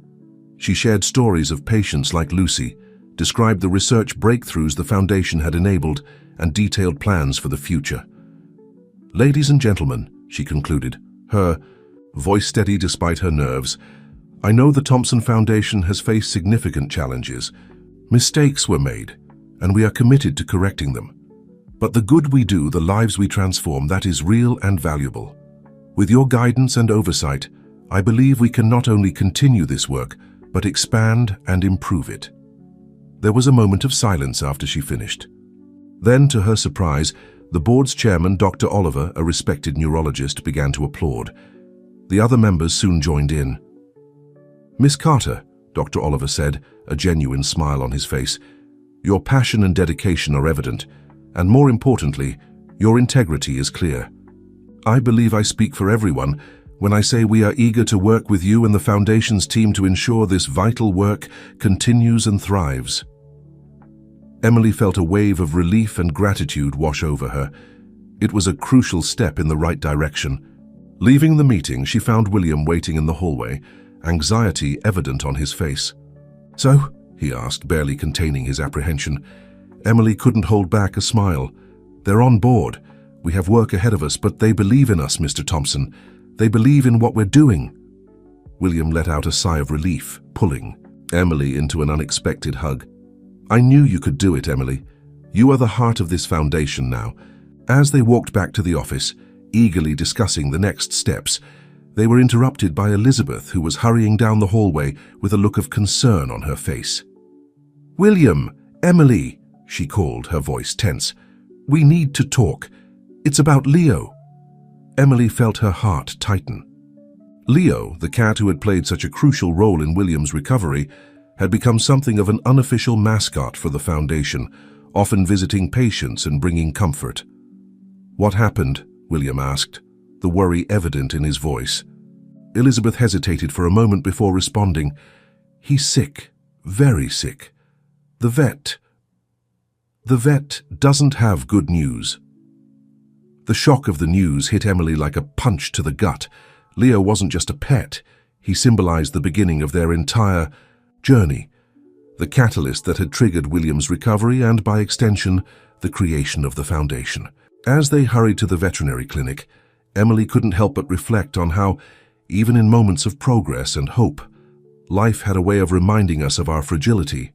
She shared stories of patients like Lucy, described the research breakthroughs the Foundation had enabled, and detailed plans for the future. "Ladies and gentlemen," she concluded, her voice steady despite her nerves, "I know the Thompson Foundation has faced significant challenges. Mistakes were made, and we are committed to correcting them. But the good we do, the lives we transform, that is real and valuable. With your guidance and oversight, I believe we can not only continue this work, but expand and improve it." There was a moment of silence after she finished. Then, to her surprise, the board's chairman, Dr. Oliver, a respected neurologist, began to applaud. The other members soon joined in. "Miss Carter," Dr. Oliver said, a genuine smile on his face, "your passion and dedication are evident, and more importantly, your integrity is clear. I believe I speak for everyone when I say we are eager to work with you and the Foundation's team to ensure this vital work continues and thrives." Emily felt a wave of relief and gratitude wash over her. It was a crucial step in the right direction. Leaving the meeting, she found William waiting in the hallway, anxiety evident on his face. "So?" he asked, barely containing his apprehension. Emily couldn't hold back a smile. "They're on board. We have work ahead of us, but they believe in us, Mr. Thompson. They believe in what we're doing." William let out a sigh of relief, pulling Emily into an unexpected hug. I knew you could do it, Emily. You are the heart of this foundation now. As they walked back to the office, eagerly discussing the next steps, they were interrupted by Elizabeth, who was hurrying down the hallway with a look of concern on her face. "William, Emily," she called, her voice tense. "We need to talk. It's about Leo." Emily felt her heart tighten. Leo, the cat who had played such a crucial role in William's recovery, had become something of an unofficial mascot for the foundation, often visiting patients and bringing comfort. "What happened?" William asked, the worry evident in his voice. Elizabeth hesitated for a moment before responding. "He's sick, very sick. The vet doesn't have good news." The shock of the news hit Emily like a punch to the gut. Leo wasn't just a pet. He symbolized the beginning of their entire journey, the catalyst that had triggered William's recovery and, by extension, the creation of the foundation. As they hurried to the veterinary clinic, Emily couldn't help but reflect on how, even in moments of progress and hope, life had a way of reminding us of our fragility.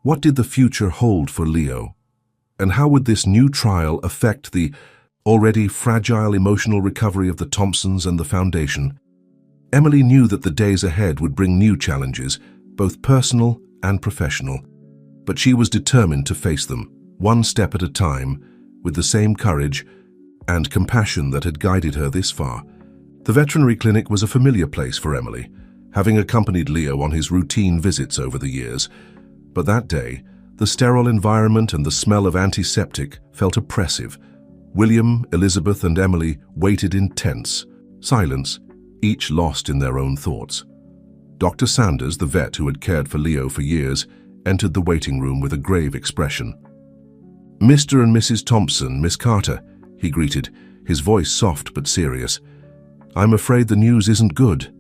What did the future hold for Leo? And how would this new trial affect the already fragile emotional recovery of the Thompsons and the foundation? Emily knew that the days ahead would bring new challenges, both personal and professional, but she was determined to face them, one step at a time, with the same courage and compassion that had guided her this far. The veterinary clinic was a familiar place for Emily, having accompanied Leo on his routine visits over the years. But that day, the sterile environment and the smell of antiseptic felt oppressive. William, Elizabeth, and Emily waited in tense silence, each lost in their own thoughts. Dr. Sanders, the vet who had cared for Leo for years, entered the waiting room with a grave expression. "Mr. and Mrs. Thompson, Miss Carter," he greeted, his voice soft but serious. "I'm afraid the news isn't good."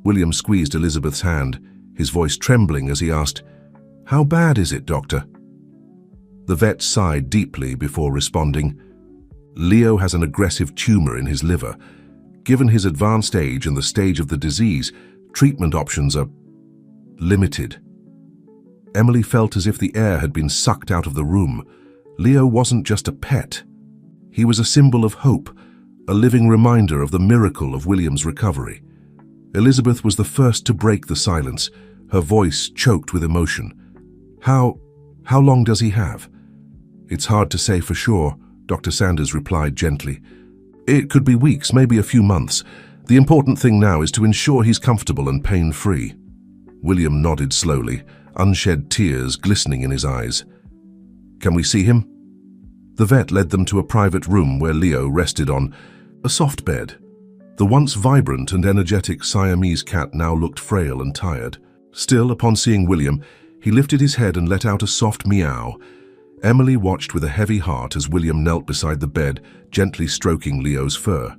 William squeezed Elizabeth's hand, his voice trembling as he asked, "How bad is it, doctor?" The vet sighed deeply before responding. "Leo has an aggressive tumor in his liver. Given his advanced age and the stage of the disease, treatment options are limited." Emily felt as if the air had been sucked out of the room. Leo wasn't just a pet. He was a symbol of hope, a living reminder of the miracle of William's recovery. Elizabeth was the first to break the silence, her voice choked with emotion. How long does he have?" "It's hard to say for sure," Dr. Sanders replied gently. "It could be weeks, maybe a few months. The important thing now is to ensure he's comfortable and pain-free." William nodded slowly, unshed tears glistening in his eyes. "Can we see him?" The vet led them to a private room where Leo rested on a soft bed. The once vibrant and energetic Siamese cat now looked frail and tired. Still, upon seeing William, he lifted his head and let out a soft meow. Emily watched with a heavy heart as William knelt beside the bed, gently stroking Leo's fur.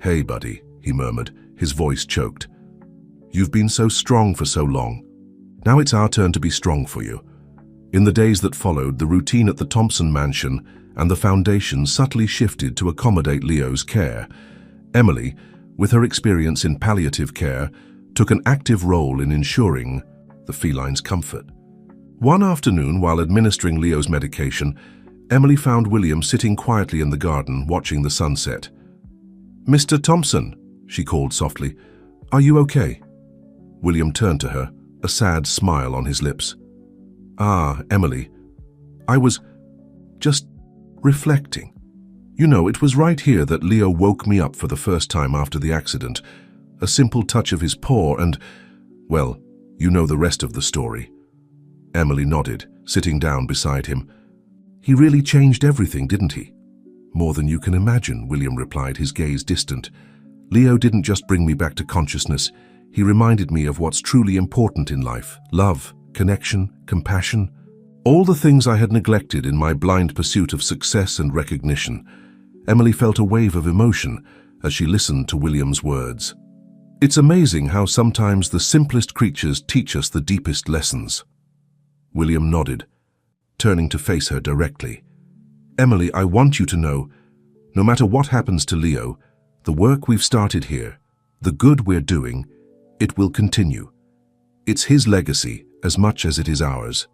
"Hey, buddy," he murmured, his voice choked. "You've been so strong for so long. Now it's our turn to be strong for you." In the days that followed, the routine at the Thompson mansion and the foundation subtly shifted to accommodate Leo's care. Emily, with her experience in palliative care, took an active role in ensuring the feline's comfort. One afternoon, while administering Leo's medication, Emily found William sitting quietly in the garden, watching the sunset. "Mr. Thompson," she called softly, "are you okay?" William turned to her, a sad smile on his lips. "Ah, Emily, I was just reflecting. You know, it was right here that Leo woke me up for the first time after the accident. A simple touch of his paw and, well, you know the rest of the story." Emily nodded, sitting down beside him. "He really changed everything, didn't he?" "More than you can imagine," William replied, his gaze distant. "Leo didn't just bring me back to consciousness. He reminded me of what's truly important in life: love, connection, compassion, all the things I had neglected in my blind pursuit of success and recognition." Emily felt a wave of emotion as she listened to William's words. "It's amazing how sometimes the simplest creatures teach us the deepest lessons." William nodded, turning to face her directly. "Emily, I want you to know, no matter what happens to Leo, the work we've started here, the good we're doing, it will continue. It's his legacy as much as it is ours."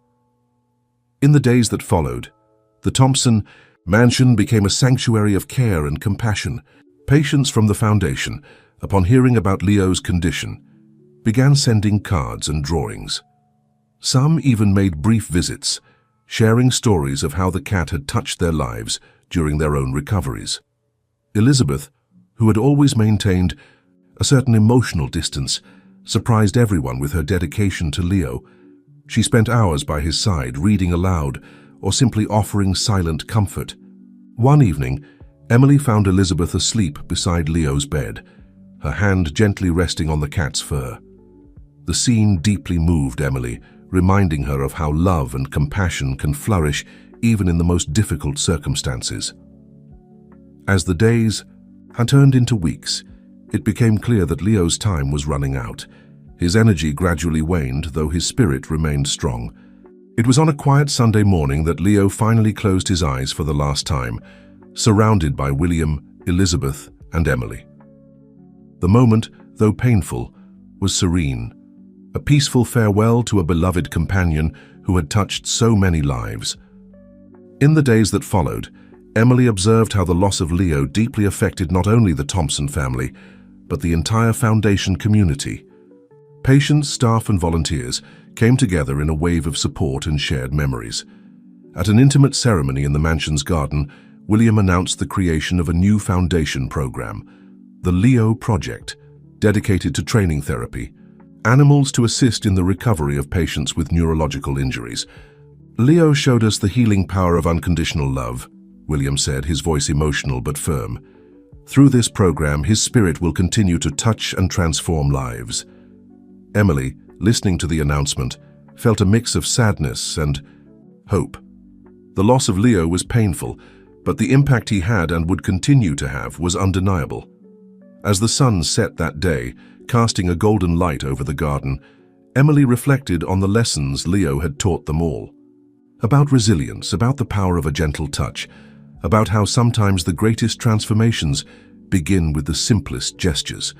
In the days that followed, the Thompson mansion became a sanctuary of care and compassion. Patients from the foundation, upon hearing about Leo's condition, began sending cards and drawings. Some even made brief visits, sharing stories of how the cat had touched their lives during their own recoveries. Elizabeth, who had always maintained a certain emotional distance, surprised everyone with her dedication to Leo. She spent hours by his side, reading aloud or simply offering silent comfort. One evening, Emily found Elizabeth asleep beside Leo's bed, her hand gently resting on the cat's fur. The scene deeply moved Emily, reminding her of how love and compassion can flourish even in the most difficult circumstances. As the days had turned into weeks, it became clear that Leo's time was running out. His energy gradually waned, though his spirit remained strong. It was on a quiet Sunday morning that Leo finally closed his eyes for the last time, surrounded by William, Elizabeth, and Emily. The moment, though painful, was serene, a peaceful farewell to a beloved companion who had touched so many lives. In the days that followed, Emily observed how the loss of Leo deeply affected not only the Thompson family, but the entire foundation community. Patients, staff, and volunteers came together in a wave of support and shared memories. At an intimate ceremony in the mansion's garden, William announced the creation of a new foundation program, the Leo Project, dedicated to training therapy, animals to assist in the recovery of patients with neurological injuries. Leo showed us the healing power of unconditional love, William said, his voice emotional but firm. Through this program, his spirit will continue to touch and transform lives. Emily, listening to the announcement, felt a mix of sadness and hope. The loss of Leo was painful, but the impact he had and would continue to have was undeniable. As the sun set that day, casting a golden light over the garden, Emily reflected on the lessons Leo had taught them all. About resilience, about the power of a gentle touch, about how sometimes the greatest transformations begin with the simplest gestures.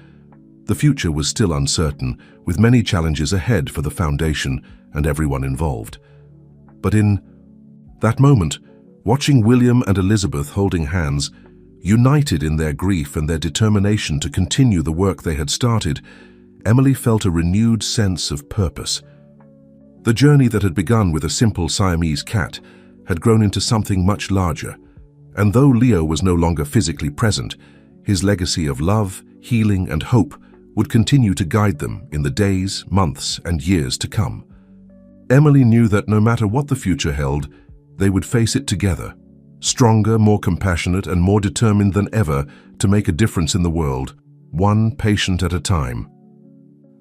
The future was still uncertain, with many challenges ahead for the foundation and everyone involved. But in that moment, watching William and Elizabeth holding hands, united in their grief and their determination to continue the work they had started, Emily felt a renewed sense of purpose. The journey that had begun with a simple Siamese cat had grown into something much larger, and though Leo was no longer physically present, his legacy of love, healing, and hope would continue to guide them in the days, months, and years to come. Emily knew that no matter what the future held, they would face it together, stronger, more compassionate, and more determined than ever to make a difference in the world, one patient at a time.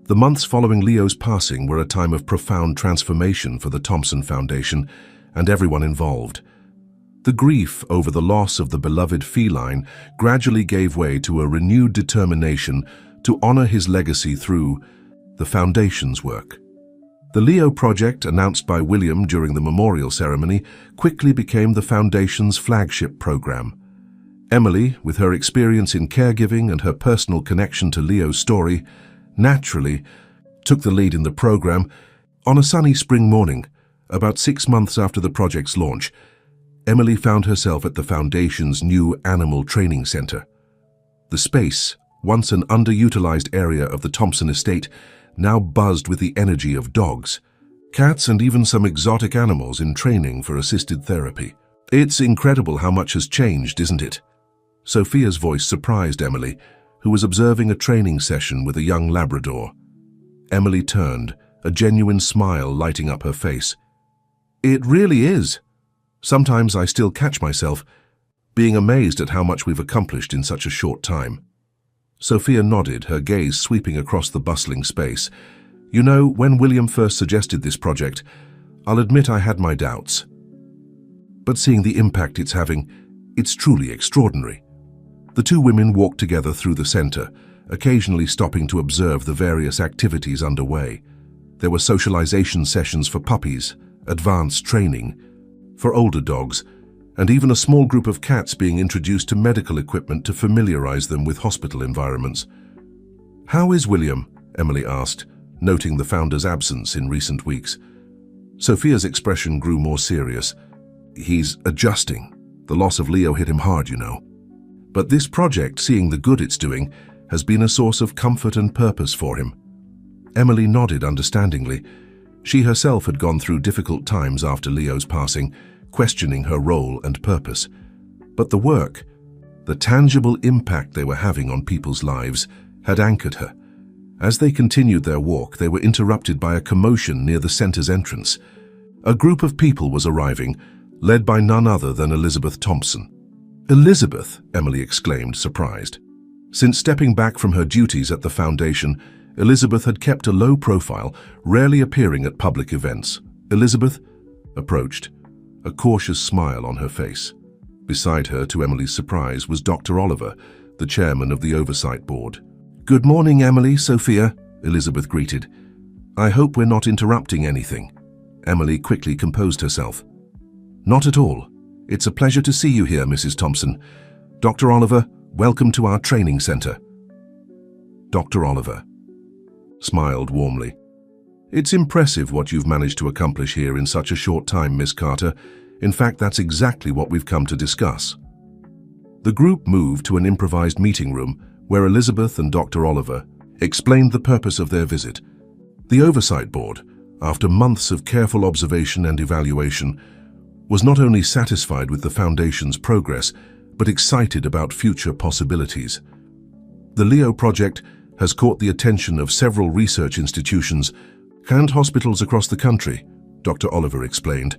The months following Leo's passing were a time of profound transformation for the Thompson Foundation and everyone involved. The grief over the loss of the beloved feline gradually gave way to a renewed determination to honor his legacy through the Foundation's work. The Leo Project, announced by William during the memorial ceremony, quickly became the Foundation's flagship program. Emily, with her experience in caregiving and her personal connection to Leo's story, naturally took the lead in the program. On a sunny spring morning, about 6 months after the project's launch, Emily found herself at the Foundation's new animal training center. The space, once an underutilized area of the Thompson estate, now buzzed with the energy of dogs, cats, and even some exotic animals in training for assisted therapy. It's incredible how much has changed, isn't it? Sophia's voice surprised Emily, who was observing a training session with a young Labrador. Emily turned, a genuine smile lighting up her face. It really is. Sometimes I still catch myself being amazed at how much we've accomplished in such a short time. Sophia nodded, her gaze sweeping across the bustling space. You know, when William first suggested this project, I'll admit I had my doubts. But seeing the impact it's having, it's truly extraordinary. The two women walked together through the center, occasionally stopping to observe the various activities underway. There were socialization sessions for puppies, advanced training for older dogs, and even a small group of cats being introduced to medical equipment to familiarize them with hospital environments. "How is William?" Emily asked, noting the founder's absence in recent weeks. Sophia's expression grew more serious. He's adjusting. The loss of Leo hit him hard, you know. But this project, seeing the good it's doing, has been a source of comfort and purpose for him. Emily nodded understandingly. She herself had gone through difficult times after Leo's passing, questioning her role and purpose. But the work, the tangible impact they were having on people's lives, had anchored her. As they continued their walk, they were interrupted by a commotion near the center's entrance. A group of people was arriving, led by none other than Elizabeth Thompson. "Elizabeth!" Emily exclaimed, surprised. Since stepping back from her duties at the foundation, Elizabeth had kept a low profile, rarely appearing at public events. Elizabeth approached, a cautious smile on her face. Beside her, to Emily's surprise, was Dr. Oliver, the chairman of the Oversight Board. "Good morning, Emily, Sophia," Elizabeth greeted. "I hope we're not interrupting anything." Emily quickly composed herself. "Not at all. It's a pleasure to see you here, Mrs. Thompson. Dr. Oliver, welcome to our training center." Dr. Oliver smiled warmly. "It's impressive what you've managed to accomplish here in such a short time, Miss Carter. In fact, that's exactly what we've come to discuss." The group moved to an improvised meeting room where Elizabeth and Dr. Oliver explained the purpose of their visit. The Oversight Board, after months of careful observation and evaluation, was not only satisfied with the Foundation's progress, but excited about future possibilities. The Leo project has caught the attention of several research institutions and hospitals across the country, Dr. Oliver explained.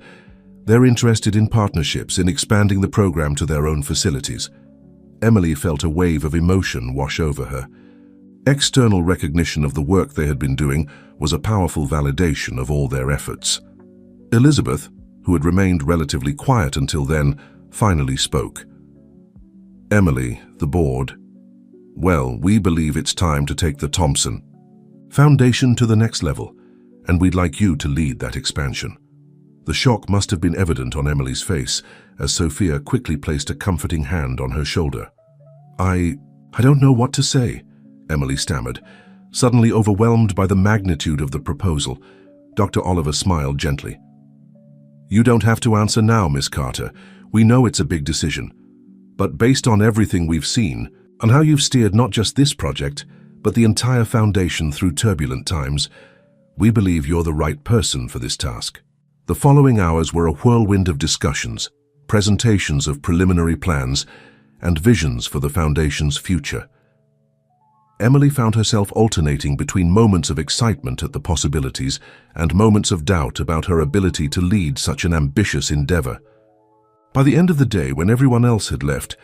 They're interested in partnerships in expanding the program to their own facilities. Emily felt a wave of emotion wash over her. External recognition of the work they had been doing was a powerful validation of all their efforts. Elizabeth, who had remained relatively quiet until then, finally spoke. "Emily, the board. Well, we believe it's time to take the Thompson Foundation to the next level, and we'd like you to lead that expansion." The shock must have been evident on Emily's face as Sophia quickly placed a comforting hand on her shoulder. I don't know what to say," Emily stammered, suddenly overwhelmed by the magnitude of the proposal. Dr. Oliver smiled gently. "You don't have to answer now, Miss Carter. We know it's a big decision. But based on everything we've seen, and how you've steered not just this project, but the entire foundation through turbulent times, we believe you're the right person for this task." The following hours were a whirlwind of discussions, presentations of preliminary plans, and visions for the Foundation's future. Emily found herself alternating between moments of excitement at the possibilities and moments of doubt about her ability to lead such an ambitious endeavor. By the end of the day, when everyone else had left,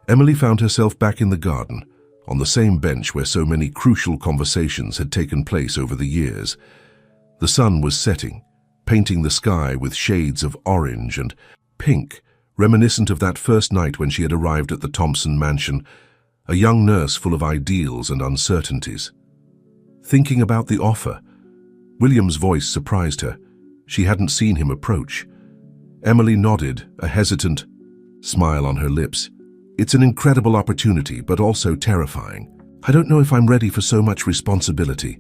Emily found herself back in the garden, on the same bench where so many crucial conversations had taken place over the years. The sun was setting, painting the sky with shades of orange and pink, reminiscent of that first night when she had arrived at the Thompson mansion, a young nurse full of ideals and uncertainties. Thinking about the offer, William's voice surprised her. She hadn't seen him approach. Emily nodded, a hesitant smile on her lips. "It's an incredible opportunity, but also terrifying. I don't know if I'm ready for so much responsibility."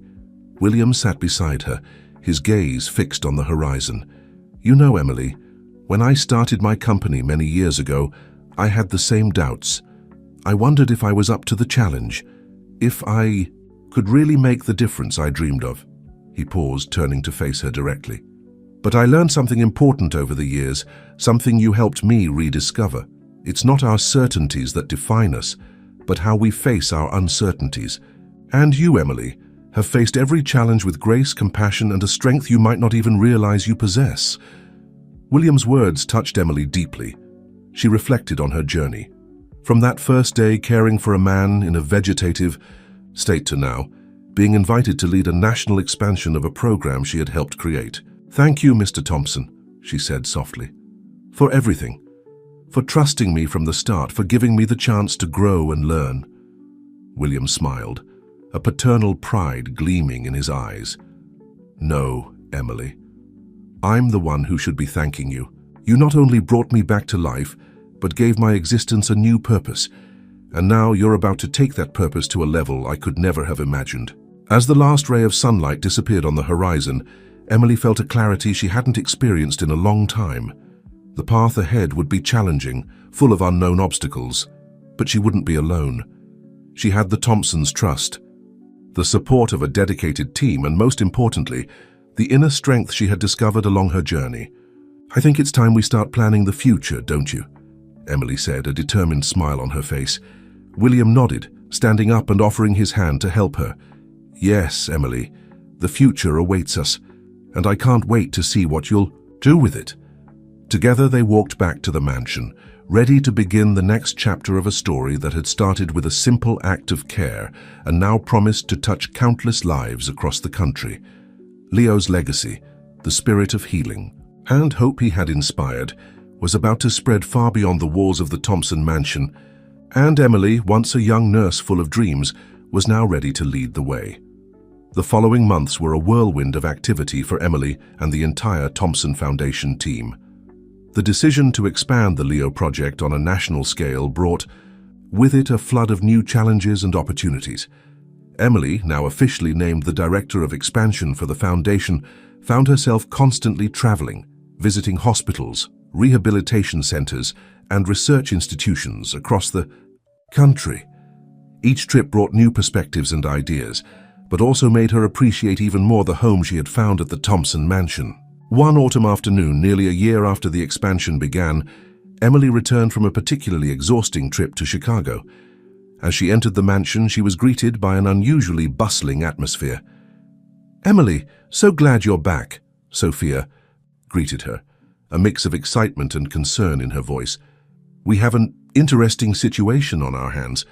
William sat beside her, his gaze fixed on the horizon. "You know, Emily, when I started my company many years ago, I had the same doubts. I wondered if I was up to the challenge, if I could really make the difference I dreamed of." He paused, turning to face her directly. "But I learned something important over the years, something you helped me rediscover. It's not our certainties that define us, but how we face our uncertainties. And you, Emily, have faced every challenge with grace, compassion, and a strength you might not even realize you possess." William's words touched Emily deeply. She reflected on her journey. From that first day caring for a man in a vegetative state to now, being invited to lead a national expansion of a program she had helped create. "Thank you, Mr. Thompson," she said softly, "for everything. For trusting me from the start, for giving me the chance to grow and learn." William smiled, a paternal pride gleaming in his eyes. "No, Emily. I'm the one who should be thanking you. You not only brought me back to life, but gave my existence a new purpose, and now you're about to take that purpose to a level I could never have imagined." As the last ray of sunlight disappeared on the horizon, Emily felt a clarity she hadn't experienced in a long time. The path ahead would be challenging, full of unknown obstacles, but she wouldn't be alone. She had the Thompsons' trust, the support of a dedicated team, and most importantly, the inner strength she had discovered along her journey. "I think it's time we start planning the future, don't you?" Emily said, a determined smile on her face. William nodded, standing up and offering his hand to help her. "Yes, Emily, the future awaits us, and I can't wait to see what you'll do with it." Together they walked back to the mansion, ready to begin the next chapter of a story that had started with a simple act of care and now promised to touch countless lives across the country. Leo's legacy, the spirit of healing and hope he had inspired, was about to spread far beyond the walls of the Thompson mansion, and Emily, once a young nurse full of dreams, was now ready to lead the way. The following months were a whirlwind of activity for Emily and the entire Thompson Foundation team. The decision to expand the Leo project on a national scale brought with it a flood of new challenges and opportunities. Emily, now officially named the Director of Expansion for the Foundation, found herself constantly traveling, visiting hospitals, rehabilitation centers, and research institutions across the country. Each trip brought new perspectives and ideas, but also made her appreciate even more the home she had found at the Thompson mansion. One autumn afternoon, nearly a year after the expansion began, Emily returned from a particularly exhausting trip to Chicago. As she entered the mansion, she was greeted by an unusually bustling atmosphere. "Emily, so glad you're back," Sophia greeted her, a mix of excitement and concern in her voice. "We have an interesting situation on our hands."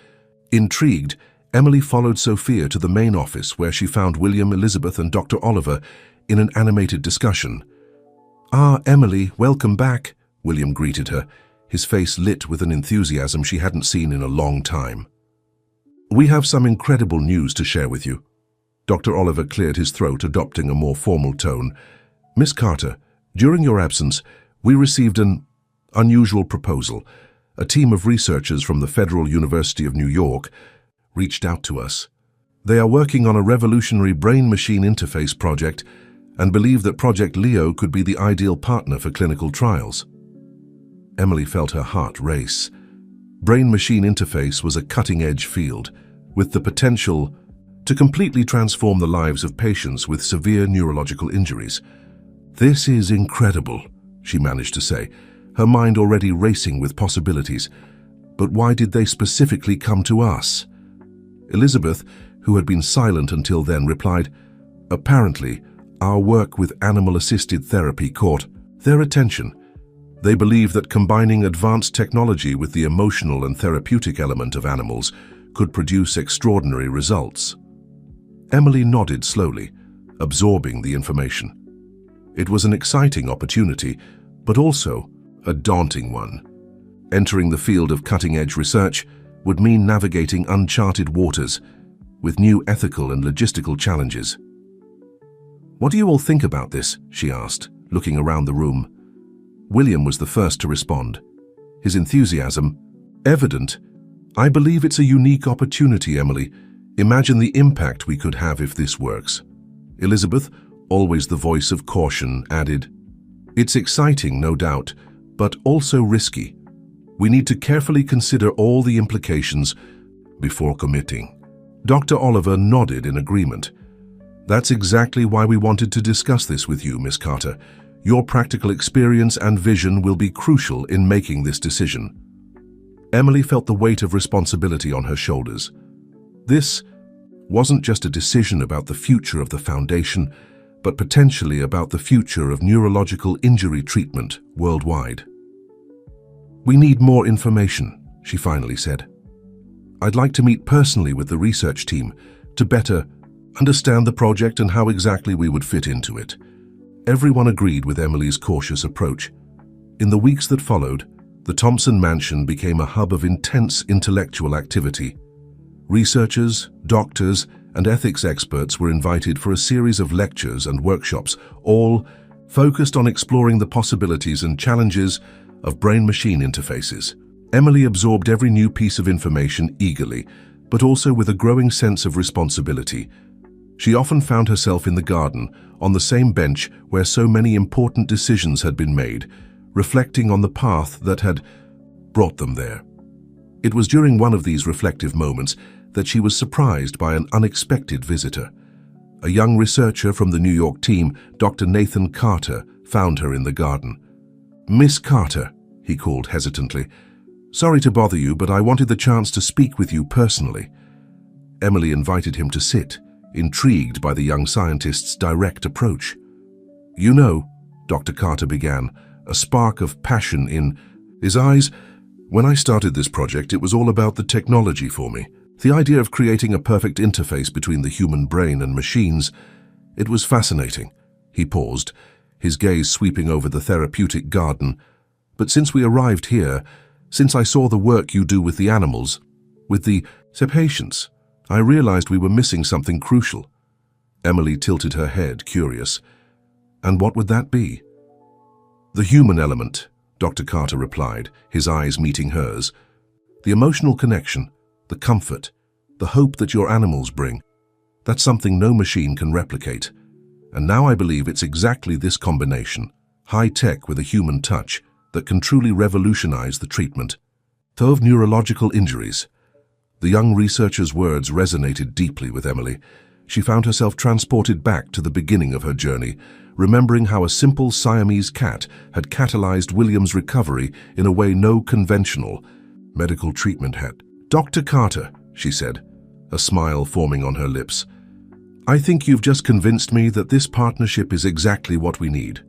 Intrigued, Emily followed Sophia to the main office where she found William, Elizabeth, and Dr. Oliver in an animated discussion. "Ah, Emily, welcome back," William greeted her, his face lit with an enthusiasm she hadn't seen in a long time. "We have some incredible news to share with you." Dr. Oliver cleared his throat, adopting a more formal tone. "Miss Carter, during your absence, we received an unusual proposal. A team of researchers from the Federal University of New York reached out to us. They are working on a revolutionary brain-machine interface project and believe that Project Leo could be the ideal partner for clinical trials." Emily felt her heart race. Brain-machine interface was a cutting-edge field, with the potential to completely transform the lives of patients with severe neurological injuries. "This is incredible," she managed to say, her mind already racing with possibilities. "But why did they specifically come to us?" Elizabeth, who had been silent until then, replied, "Apparently, our work with animal-assisted therapy caught their attention. They believe that combining advanced technology with the emotional and therapeutic element of animals could produce extraordinary results." Emily nodded slowly, absorbing the information. It was an exciting opportunity, but also a daunting one. Entering the field of cutting-edge research would mean navigating uncharted waters, with new ethical and logistical challenges. "What do you all think about this?" she asked, looking around the room. William was the first to respond, his enthusiasm evident. "I believe it's a unique opportunity, Emily. Imagine the impact we could have if this works." Elizabeth, always the voice of caution, added, "It's exciting, no doubt, but also risky. We need to carefully consider all the implications before committing." Dr. Oliver nodded in agreement. "That's exactly why we wanted to discuss this with you, Miss Carter. Your practical experience and vision will be crucial in making this decision." Emily felt the weight of responsibility on her shoulders. This wasn't just a decision about the future of the Foundation, but potentially about the future of neurological injury treatment worldwide. "We need more information," she finally said. "I'd like to meet personally with the research team to better understand the project and how exactly we would fit into it." Everyone agreed with Emily's cautious approach. In the weeks that followed, the Thompson mansion became a hub of intense intellectual activity. Researchers, doctors, and ethics experts were invited for a series of lectures and workshops, all focused on exploring the possibilities and challenges of brain-machine interfaces. Emily absorbed every new piece of information eagerly, but also with a growing sense of responsibility. She often found herself in the garden, on the same bench where so many important decisions had been made, reflecting on the path that had brought them there. It was during one of these reflective moments that she was surprised by an unexpected visitor. A young researcher from the New York team, Dr. Nathan Carter, found her in the garden. "Miss Carter," he called hesitantly, "sorry to bother you, but I wanted the chance to speak with you personally." Emily invited him to sit, intrigued by the young scientist's direct approach. "You know," Dr. Carter began, a spark of passion in his eyes, "when I started this project, it was all about the technology for me. The idea of creating a perfect interface between the human brain and machines. It was fascinating." He paused, his gaze sweeping over the therapeutic garden. "But since we arrived here, since I saw the work you do with the animals, with the patients, I realized we were missing something crucial." Emily tilted her head, curious. "And what would that be?" "The human element," Dr. Carter replied, his eyes meeting hers. "The emotional connection, the comfort, the hope that your animals bring. That's something no machine can replicate. And now I believe it's exactly this combination, high tech with a human touch, that can truly revolutionize the treatment of neurological injuries." The young researcher's words resonated deeply with Emily. She found herself transported back to the beginning of her journey, remembering how a simple Siamese cat had catalyzed William's recovery in a way no conventional medical treatment had. "Dr. Carter," she said, a smile forming on her lips, "I think you've just convinced me that this partnership is exactly what we need."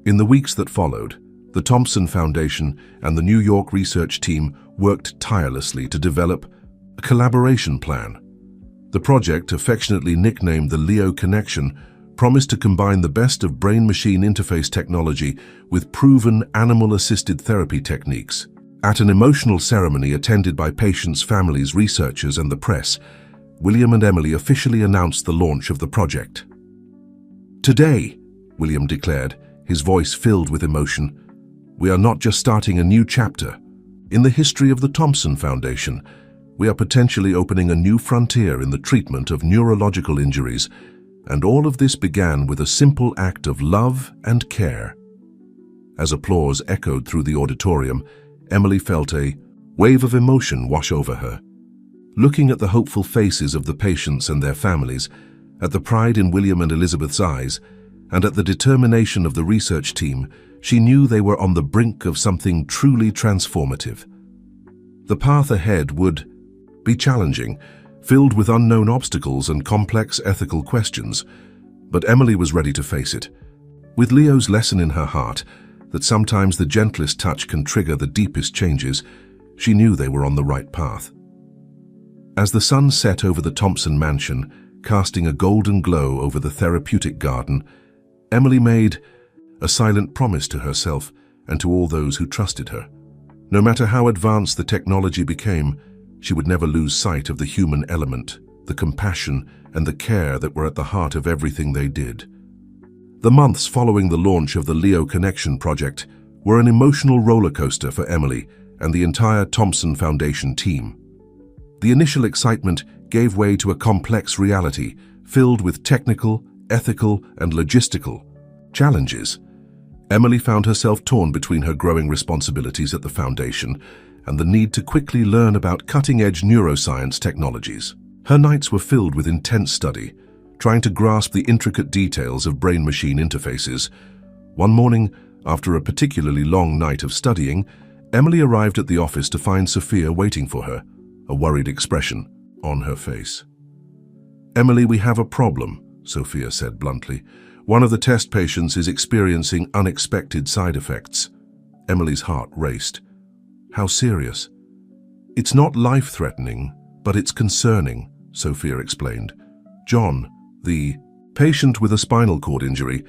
In the weeks that followed, the Thompson Foundation and the New York research team worked tirelessly to develop a collaboration plan. The project, affectionately nicknamed the Leo Connection, promised to combine the best of brain-machine interface technology with proven animal-assisted therapy techniques. At an emotional ceremony attended by patients, families, researchers, and the press, William and Emily officially announced the launch of the project. "Today," William declared, his voice filled with emotion, "we are not just starting a new chapter. In the history of the Thompson Foundation, we are potentially opening a new frontier in the treatment of neurological injuries, and all of this began with a simple act of love and care." As applause echoed through the auditorium, Emily felt a wave of emotion wash over her. Looking at the hopeful faces of the patients and their families, at the pride in William and Elizabeth's eyes, and at the determination of the research team, she knew they were on the brink of something truly transformative. The path ahead would be challenging, filled with unknown obstacles and complex ethical questions, but Emily was ready to face it. With Leo's lesson in her heart, that sometimes the gentlest touch can trigger the deepest changes, she knew they were on the right path. As the sun set over the Thompson mansion, casting a golden glow over the therapeutic garden, Emily made a silent promise to herself and to all those who trusted her. No matter how advanced the technology became, she would never lose sight of the human element, the compassion and the care that were at the heart of everything they did. The months following the launch of the Leo Connection project were an emotional roller coaster for Emily and the entire Thompson Foundation team. The initial excitement gave way to a complex reality filled with technical, ethical, and logistical challenges. Emily found herself torn between her growing responsibilities at the Foundation and the need to quickly learn about cutting-edge neuroscience technologies. Her nights were filled with intense study, trying to grasp the intricate details of brain-machine interfaces. One morning, after a particularly long night of studying, Emily arrived at the office to find Sophia waiting for her, a worried expression on her face. "Emily, we have a problem," Sophia said bluntly. "One of the test patients is experiencing unexpected side effects." Emily's heart raced. "How serious?" "It's not life-threatening, but it's concerning," Sophia explained. "John, the patient with a spinal cord injury,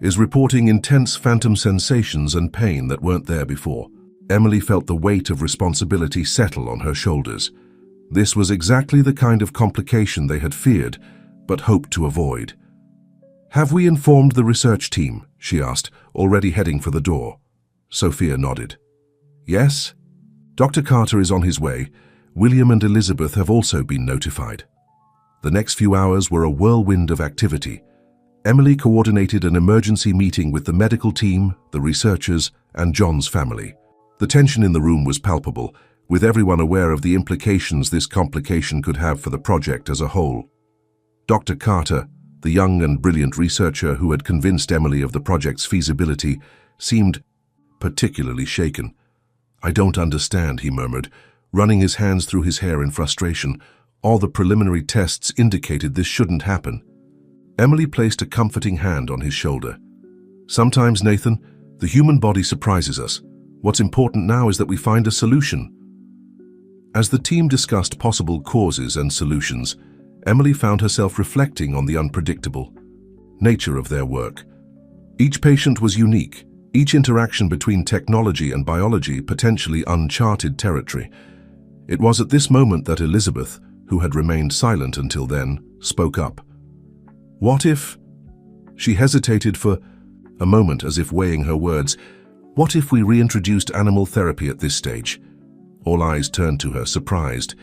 is reporting intense phantom sensations and pain that weren't there before." Emily felt the weight of responsibility settle on her shoulders. This was exactly the kind of complication they had feared, but hoped to avoid. "Have we informed the research team?" she asked, already heading for the door. Sophia nodded. "Yes? Dr. Carter is on his way. William and Elizabeth have also been notified." The next few hours were a whirlwind of activity. Emily coordinated an emergency meeting with the medical team, the researchers, and John's family. The tension in the room was palpable, with everyone aware of the implications this complication could have for the project as a whole. Dr. Carter, the young and brilliant researcher who had convinced Emily of the project's feasibility, seemed particularly shaken. "I don't understand," he murmured, running his hands through his hair in frustration. "All the preliminary tests indicated this shouldn't happen." Emily placed a comforting hand on his shoulder. "Sometimes, Nathan, the human body surprises us. What's important now is that we find a solution." As the team discussed possible causes and solutions, Emily found herself reflecting on the unpredictable nature of their work. Each patient was unique, each interaction between technology and biology potentially uncharted territory. It was at this moment that Elizabeth, who had remained silent until then, spoke up. "What if—" She hesitated for a moment as if weighing her words. "What if we reintroduced animal therapy at this stage?" All eyes turned to her, surprised.